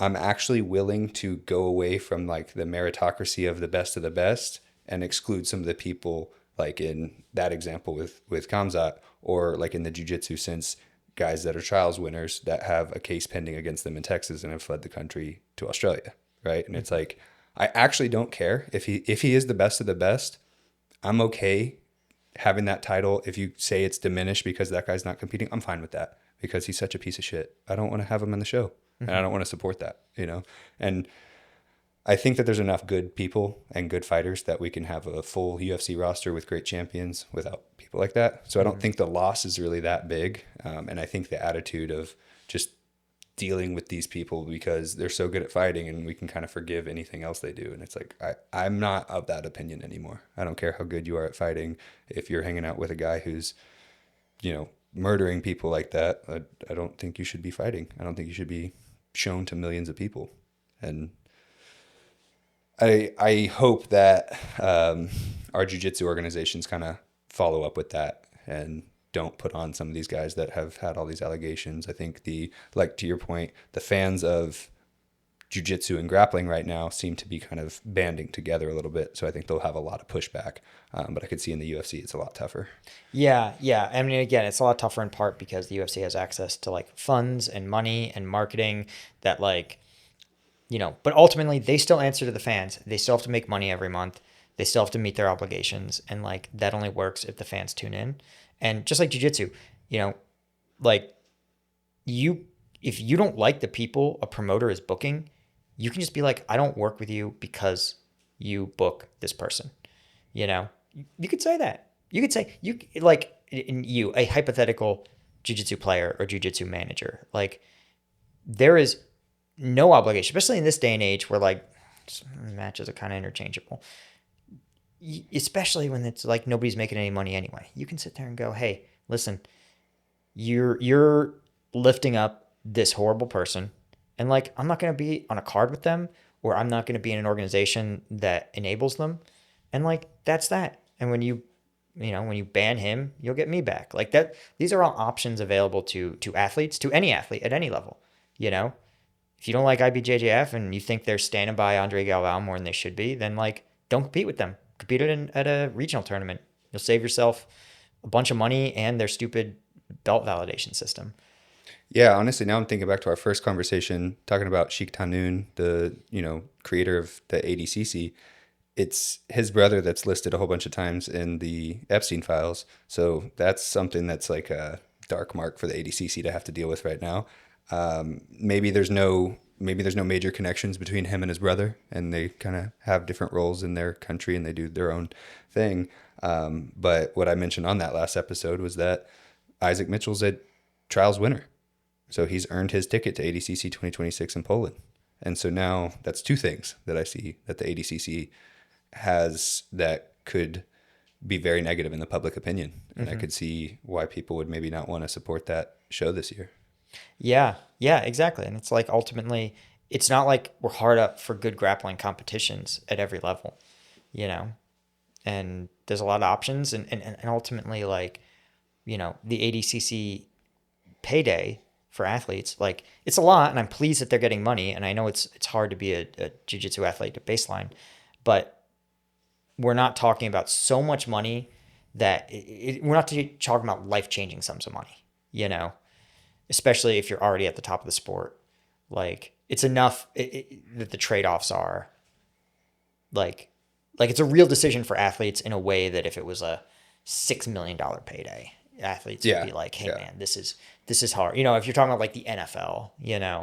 I'm actually willing to go away from like the meritocracy of the best and exclude some of the people, like in that example with Khamzat, or like in the jiu-jitsu sense, guys that are trials winners that have a case pending against them in Texas and have fled the country to Australia, right? And it's like, I actually don't care if he is the best of the best. I'm okay having that title. If you say it's diminished because that guy's not competing, I'm fine with that, because he's such a piece of shit. I don't want to have him on the show, and I don't want to support that, you know? And I think that there's enough good people and good fighters that we can have a full UFC roster with great champions without people like that. So I don't think the loss is really that big. And I think the attitude of just dealing with these people because they're so good at fighting and we can kind of forgive anything else they do. And it's like, I'm not of that opinion anymore. I don't care how good you are at fighting. If you're hanging out with a guy who's, murdering people like that, I don't think you should be fighting. I don't think you should be shown to millions of people. And I hope that our jiu-jitsu organizations kind of follow up with that and don't put on some of these guys that have had all these allegations. I think to your point, the fans of jiu-jitsu and grappling right now seem to be kind of banding together a little bit. So I think they'll have a lot of pushback. But I could see in the UFC, it's a lot tougher. Yeah. I mean, again, it's a lot tougher in part because the UFC has access to like funds and money and marketing that but ultimately they still answer to the fans. They still have to make money every month. They still have to meet their obligations. And like, that only works if the fans tune in. And just like jiu-jitsu, if you don't like the people a promoter is booking, you can just be like, I don't work with you because you book this person. You could say that. You could say a hypothetical jiu-jitsu player or jiu-jitsu manager. Like, there is no obligation, especially in this day and age where like matches are kind of interchangeable. Especially when it's like nobody's making any money anyway. You can sit there and go, hey, listen, you're lifting up this horrible person, and like, I'm not going to be on a card with them, or I'm not going to be in an organization that enables them. And like, that's that. And when you ban him, you'll get me back. Like that, these are all options available to athletes, to any athlete at any level. If you don't like IBJJF and you think they're standing by Andre Galvao more than they should be, then like, don't compete with them. Compete at a regional tournament. You'll save yourself a bunch of money and their stupid belt validation system. Yeah, honestly, now I'm thinking back to our first conversation talking about Sheik Tanoon, the creator of the ADCC. It's his brother that's listed a whole bunch of times in the Epstein files. So that's something that's like a dark mark for the ADCC to have to deal with right now. Maybe there's no major connections between him and his brother, and they kind of have different roles in their country and they do their own thing. But what I mentioned on that last episode was that Isaac Mitchell's a trials winner. So he's earned his ticket to ADCC 2026 in Poland. And so now that's two things that I see that the ADCC has that could be very negative in the public opinion. And I could see why people would maybe not want to support that show this year. Yeah, exactly. And it's like, ultimately, it's not like we're hard up for good grappling competitions at every level, and there's a lot of options. And ultimately, like, the ADCC payday for athletes, like, it's a lot, and I'm pleased that they're getting money. And I know it's hard to be a jiu-jitsu athlete at baseline, but we're not talking about so much money that we're not talking about life-changing sums of money, especially if you're already at the top of the sport. Like, it's enough that the trade-offs are like it's a real decision for athletes in a way that if it was a $6 million payday, athletes would be like, hey man, this is hard. If you're talking about like the NFL,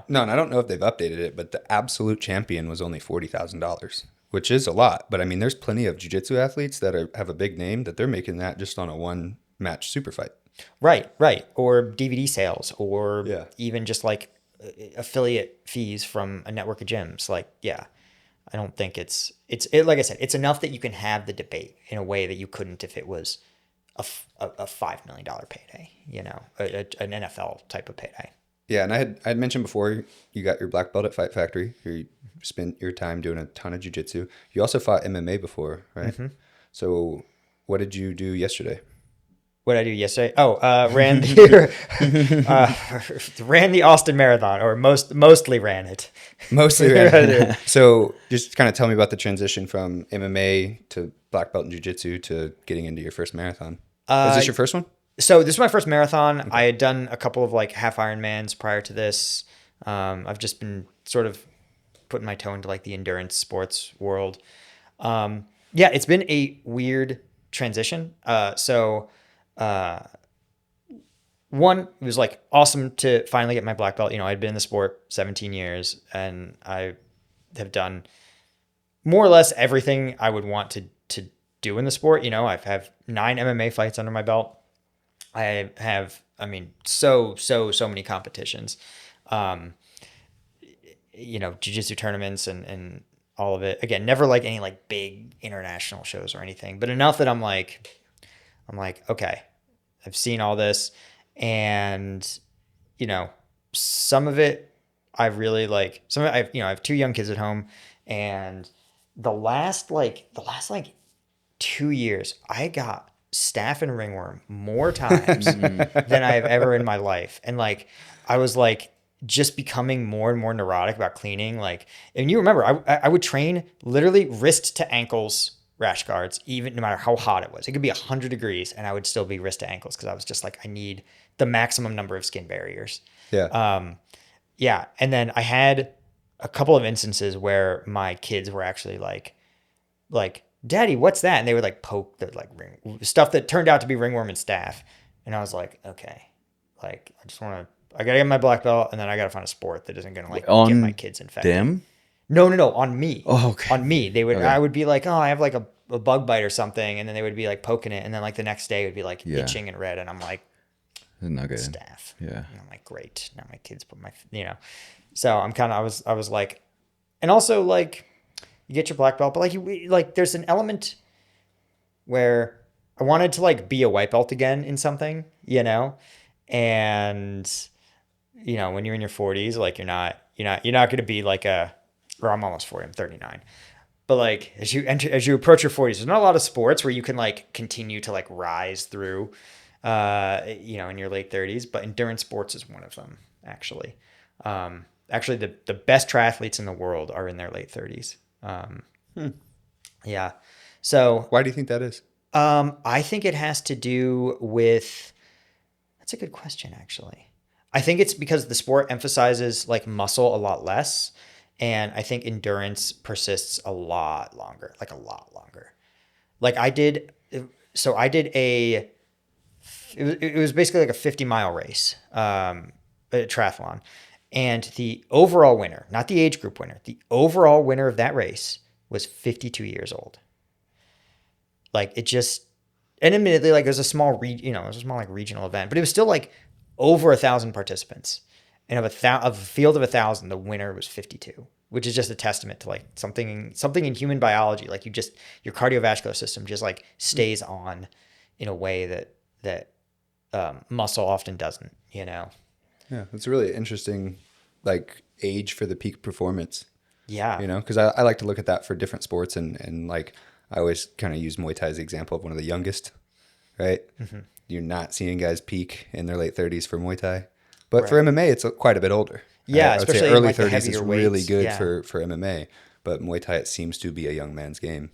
No, and I don't know if they've updated it, but the absolute champion was only $40,000, which is a lot. But I mean, there's plenty of jiu-jitsu athletes that have a big name that they're making that just on a one match super fight. Right. Or DVD sales, or even just like affiliate fees from a network of gyms. Like, I don't think it's like I said, it's enough that you can have the debate in a way that you couldn't if it was a $5 million payday, an NFL type of payday. Yeah, and I had mentioned before, you got your black belt at Fight Factory. You spent your time doing a ton of jiu-jitsu. You also fought MMA before, right? Mm-hmm. So what did you do yesterday? What did I do yesterday? Ran the Austin Marathon, or mostly ran it. Mostly ran it. So just kind of tell me about the transition from MMA to black belt in jiu-jitsu to getting into your first marathon. Is this your first one? So this is my first marathon. Okay. I had done a couple of like half Ironmans prior to this. I've just been sort of putting my toe into like the endurance sports world. It's been a weird transition. One, it was like awesome to finally get my black belt. I'd been in the sport 17 years, and I have done more or less everything I would want to do in the sport. You know, I have 9 MMA fights under my belt. I have, I mean, so many competitions. You know, jiu-jitsu tournaments and all of it. Again, never like any like big international shows or anything, but enough that I'm like, okay, I've seen all this, and you know, some of it I really like. Some of it, I have 2 young kids at home, and the last 2 years, I got staph and ringworm more times than I've ever in my life, and like I was like just becoming more and more neurotic about cleaning. Like, and you remember, I would train literally wrist to ankles rash guards, even no matter how hot it was. It could be 100 degrees, and I would still be wrist to ankles because I was just like, I need the maximum number of skin barriers. Yeah. Yeah. And then I had a couple of instances where my kids were actually like, Daddy, what's that? And they would like poke the like stuff that turned out to be ringworm and staph. And I was like, okay, like I gotta get my black belt, and then I gotta find a sport that isn't gonna like get my kids infected. Them? No, on me. Oh, okay. On me. They would, Okay. I would be like, oh, I have like a bug bite or something. And then they would be like poking it. And then like the next day it would be like itching and red. And I'm like, Not good. staph. Yeah. And I'm like, great. Now my kids put so I'm kind of, I was like, and also like you get your black belt, but like there's an element where I wanted to like be a white belt again in something, you know? And, you know, when you're in your 40s, like you're not going to be like or I'm almost 40, I'm 39. But like as you approach your 40s, there's not a lot of sports where you can like continue to like rise through, you know, in your late 30s. But endurance sports is one of them, actually. Actually, the best triathletes in the world are in their late 30s. Yeah. So Why do you think that is? I think it has to do with. That's a good question, actually. I think it's because the sport emphasizes like muscle a lot less. And I think endurance persists a lot longer, like a lot longer. Like it was basically like a 50-mile race, a triathlon. And the overall winner, not the age group winner, the overall winner of that race was 52 years old. Like it just, and admittedly, like it was a small, like regional event, but it was still like over 1,000 participants. And of a field of 1,000, the winner was 52, which is just a testament to like something in human biology. Like your cardiovascular system just like stays on in a way that muscle often doesn't, you know? Yeah, it's a really interesting like age for the peak performance. Yeah. You know, because I like to look at that for different sports, and like I always kind of use Muay Thai as the example of one of the youngest, right? Mm-hmm. You're not seeing guys peak in their late 30s for Muay Thai. But for MMA, it's quite a bit older. Yeah, I would especially say early in like 30s is really weights. good Yeah. for MMA. But Muay Thai, it seems to be a young man's game.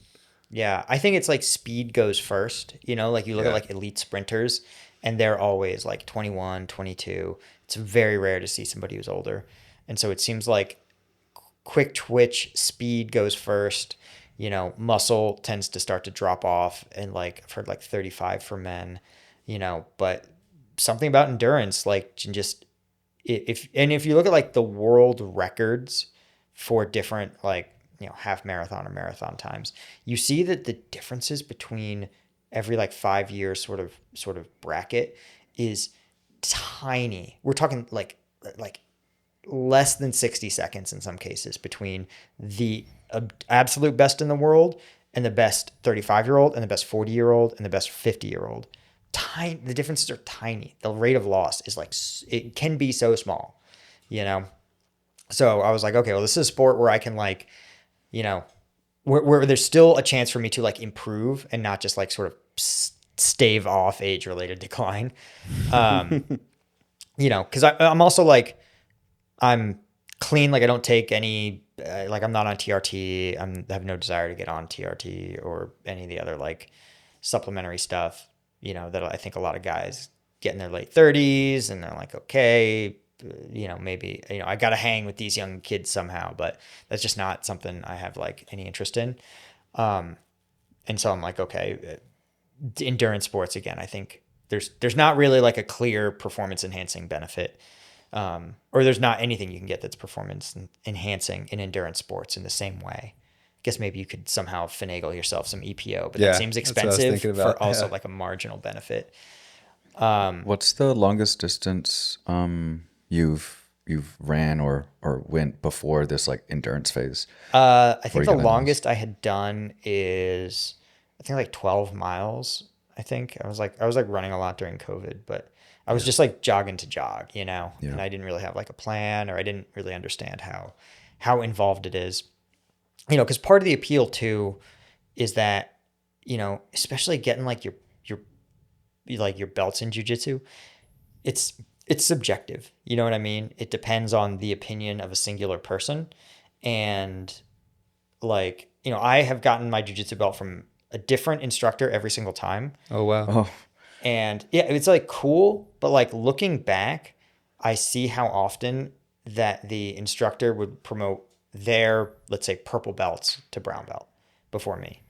Yeah, I think it's like speed goes first. You know, like you look at like elite sprinters, and they're always like 21, 22. It's very rare to see somebody who's older. And so it seems like quick twitch, speed goes first. You know, muscle tends to start to drop off, and like I've heard like 35 for men, you know, but something about endurance, like just if you look at like the world records for different like, you know, half marathon or marathon times, you see that the differences between every like 5 years sort of bracket is tiny. We're talking like less than 60 seconds in some cases between the absolute best in the world and the best 35-year-old and the best 40-year-old and the best 50-year-old. The differences are tiny. The rate of loss is like, it can be so small, you know? So I was like, okay, well, this is a sport where I can like, you know, where there's still a chance for me to like improve and not just like sort of stave off age-related decline. You know, because I'm also like, I'm clean. Like I don't take any, like I'm not on TRT. I have no desire to get on TRT or any of the other like supplementary stuff, you know, that I think a lot of guys get in their late 30s and they're like, okay, you know, maybe, you know, I got to hang with these young kids somehow, but that's just not something I have like any interest in. And so I'm like, okay, endurance sports again, I think there's not really like a clear performance enhancing benefit. Or there's not anything you can get that's performance enhancing in endurance sports in the same way. guess maybe you could somehow finagle yourself some EPO, but Yeah, that seems that's what I was expensive thinking about, for also yeah. like a marginal benefit. What's the longest distance you've ran or went before this like endurance phase? I Before think you the got into this? longest I had done is I think like 12 miles. I think I was like running a lot during COVID, but I was just like jogging to jog, you know, Yeah. and I didn't really have like a plan, or I didn't really understand how involved it is, you know, because part of the appeal too is that, you know, especially getting like your belts in jujitsu, it's it's subjective. You know what I mean? It depends on the opinion of a singular person, and like, you know, I have gotten my jujitsu belt from a different instructor every single time. Oh, wow. Oh, And yeah, it's like cool, but like looking back, I see how often that the instructor would promote their, let's say, purple belts to brown belt before me,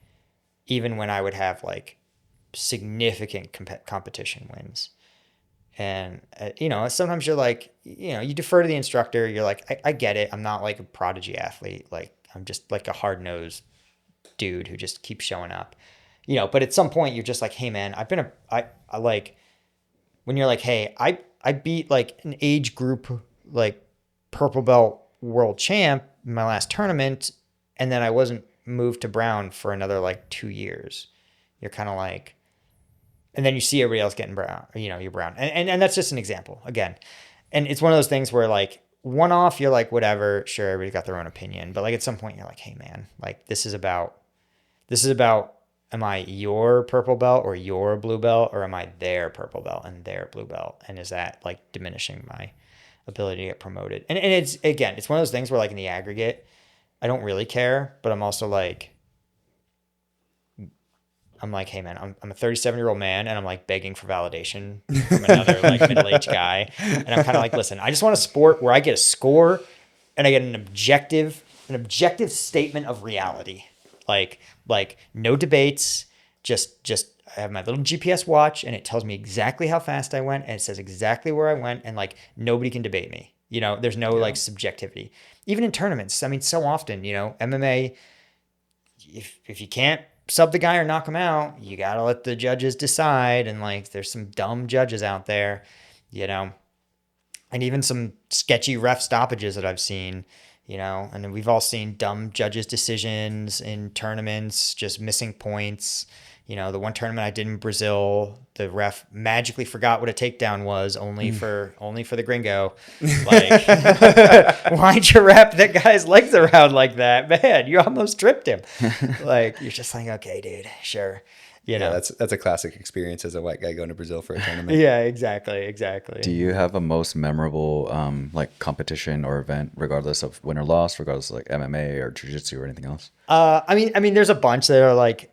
even when I would have like significant competition wins. And, you know, sometimes you're like, you know, you defer to the instructor. You're like, I get it. I'm not like a prodigy athlete. Like, I'm just like a hard nosed dude who just keeps showing up, you know. But at some point, you're just like, hey, man, I like, when you're like, hey, I beat like an age group, like purple belt world champ in my last tournament. And then I wasn't moved to brown for another like 2 years. You're kind of like, and then you see everybody else getting brown, you know, you're brown. And that's just an example again. And it's one of those things where like one off, you're like, whatever, sure, everybody's got their own opinion. But like at some point you're like, hey man, like this is about, am I your purple belt or your blue belt, or am I their purple belt and their blue belt? And is that like diminishing my ability to get promoted? And it's, again, it's one of those things where like in the aggregate, I don't really care, but I'm also like, hey man, I'm a 37-year-old man, and I'm like begging for validation from another like middle-aged guy. And I'm kind of like, listen, I just want a sport where I get a score and I get an objective statement of reality. Like no debates, just I have my little GPS watch and it tells me exactly how fast I went, and it says exactly where I went, and like nobody can debate me. You know, there's no like subjectivity. Even in tournaments, I mean, so often, you know, MMA, if you can't sub the guy or knock him out, you got to let the judges decide. And like, there's some dumb judges out there, you know, and even some sketchy ref stoppages that I've seen, you know, and we've all seen dumb judges' decisions in tournaments, just missing points. You know, the one tournament I did in Brazil, the ref magically forgot what a takedown was, only for the gringo. Like, why'd you wrap that guy's legs around like that? Man, you almost tripped him. Like, you're just like, okay, dude, sure. You Yeah, know? that's a classic experience as a white guy going to Brazil for a tournament. Yeah, exactly. do you have a most memorable like competition or event, regardless of win or loss, regardless of like MMA or jiu-jitsu or anything else? I mean, there's a bunch that are like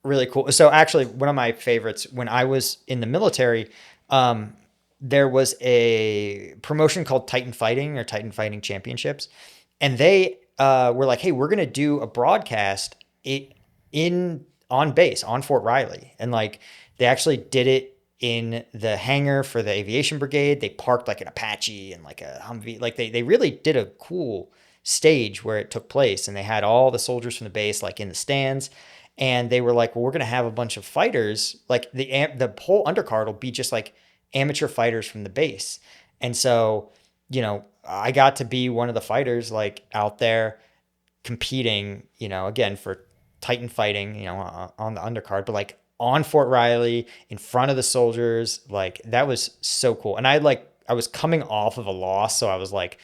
really cool. So actually, one of my favorites when I was in the military, there was a promotion called Titan Fighting, or Titan Fighting Championships, and they were like, "Hey, we're gonna do a broadcast on base on Fort Riley," and like they actually did it in the hangar for the aviation brigade. They parked like an Apache and like a Humvee. Like they really did a cool stage where it took place, and they had all the soldiers from the base like in the stands. And they were like, well, we're going to have a bunch of fighters. Like the whole undercard will be just like amateur fighters from the base. And so, you know, I got to be one of the fighters like out there competing, you know, again for Titan Fighting, you know, on the undercard, but like on Fort Riley in front of the soldiers. Like that was so cool. And I was coming off of a loss. So I was like,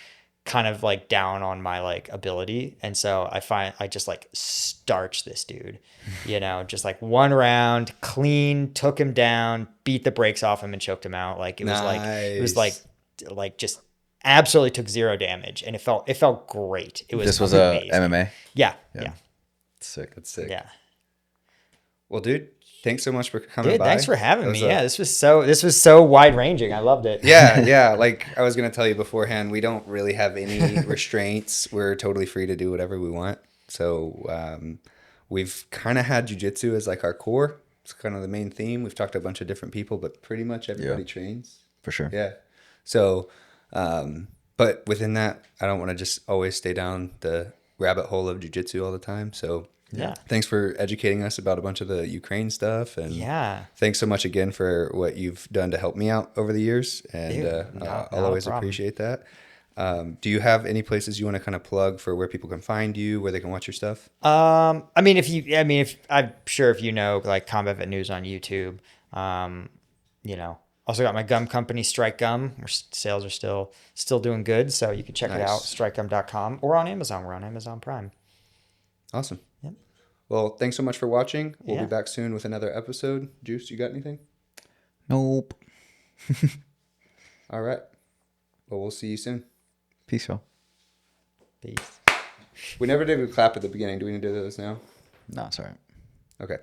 kind of like down on my like ability, and so I just like starched this dude, you know, just like one round clean, took him down, beat the brakes off him and choked him out. Like it was like just absolutely took zero damage, and it felt great. It was This was amazing. MMA. Yeah. Sick. That's sick. Yeah. Well, dude, thanks so much for coming Dude, by. thanks for having me. Yeah, this was so wide ranging. I loved it. Yeah. Like I was gonna tell you beforehand, we don't really have any restraints. We're totally free to do whatever we want. So we've kind of had jujitsu as like our core. It's kind of the main theme. We've talked to a bunch of different people, but pretty much everybody trains. For sure. Yeah. So, but within that, I don't want to just always stay down the rabbit hole of jiu-jitsu all the time. So Yeah. thanks for educating us about a bunch of the Ukraine stuff. And Yeah. thanks so much again for what you've done to help me out over the years. And Dude, not I'll a always problem. appreciate that. Do you have any places you want to kind of plug for where people can find you, where they can watch your stuff? If I'm sure if you know like Combat Vet News on YouTube, also got my gum company, Strike Gum, where sales are still doing good. So you can check it out, Nice. strikegum.com, or on Amazon. We're on Amazon Prime. Awesome. Yep. Well, thanks so much for watching. We'll Yeah. be back soon with another episode. Juice, you got anything? Nope. All right. Well, we'll see you soon. Peace, y'all. Peace. We never did a clap at the beginning. Do we need to do those now? Nah, sorry. Okay.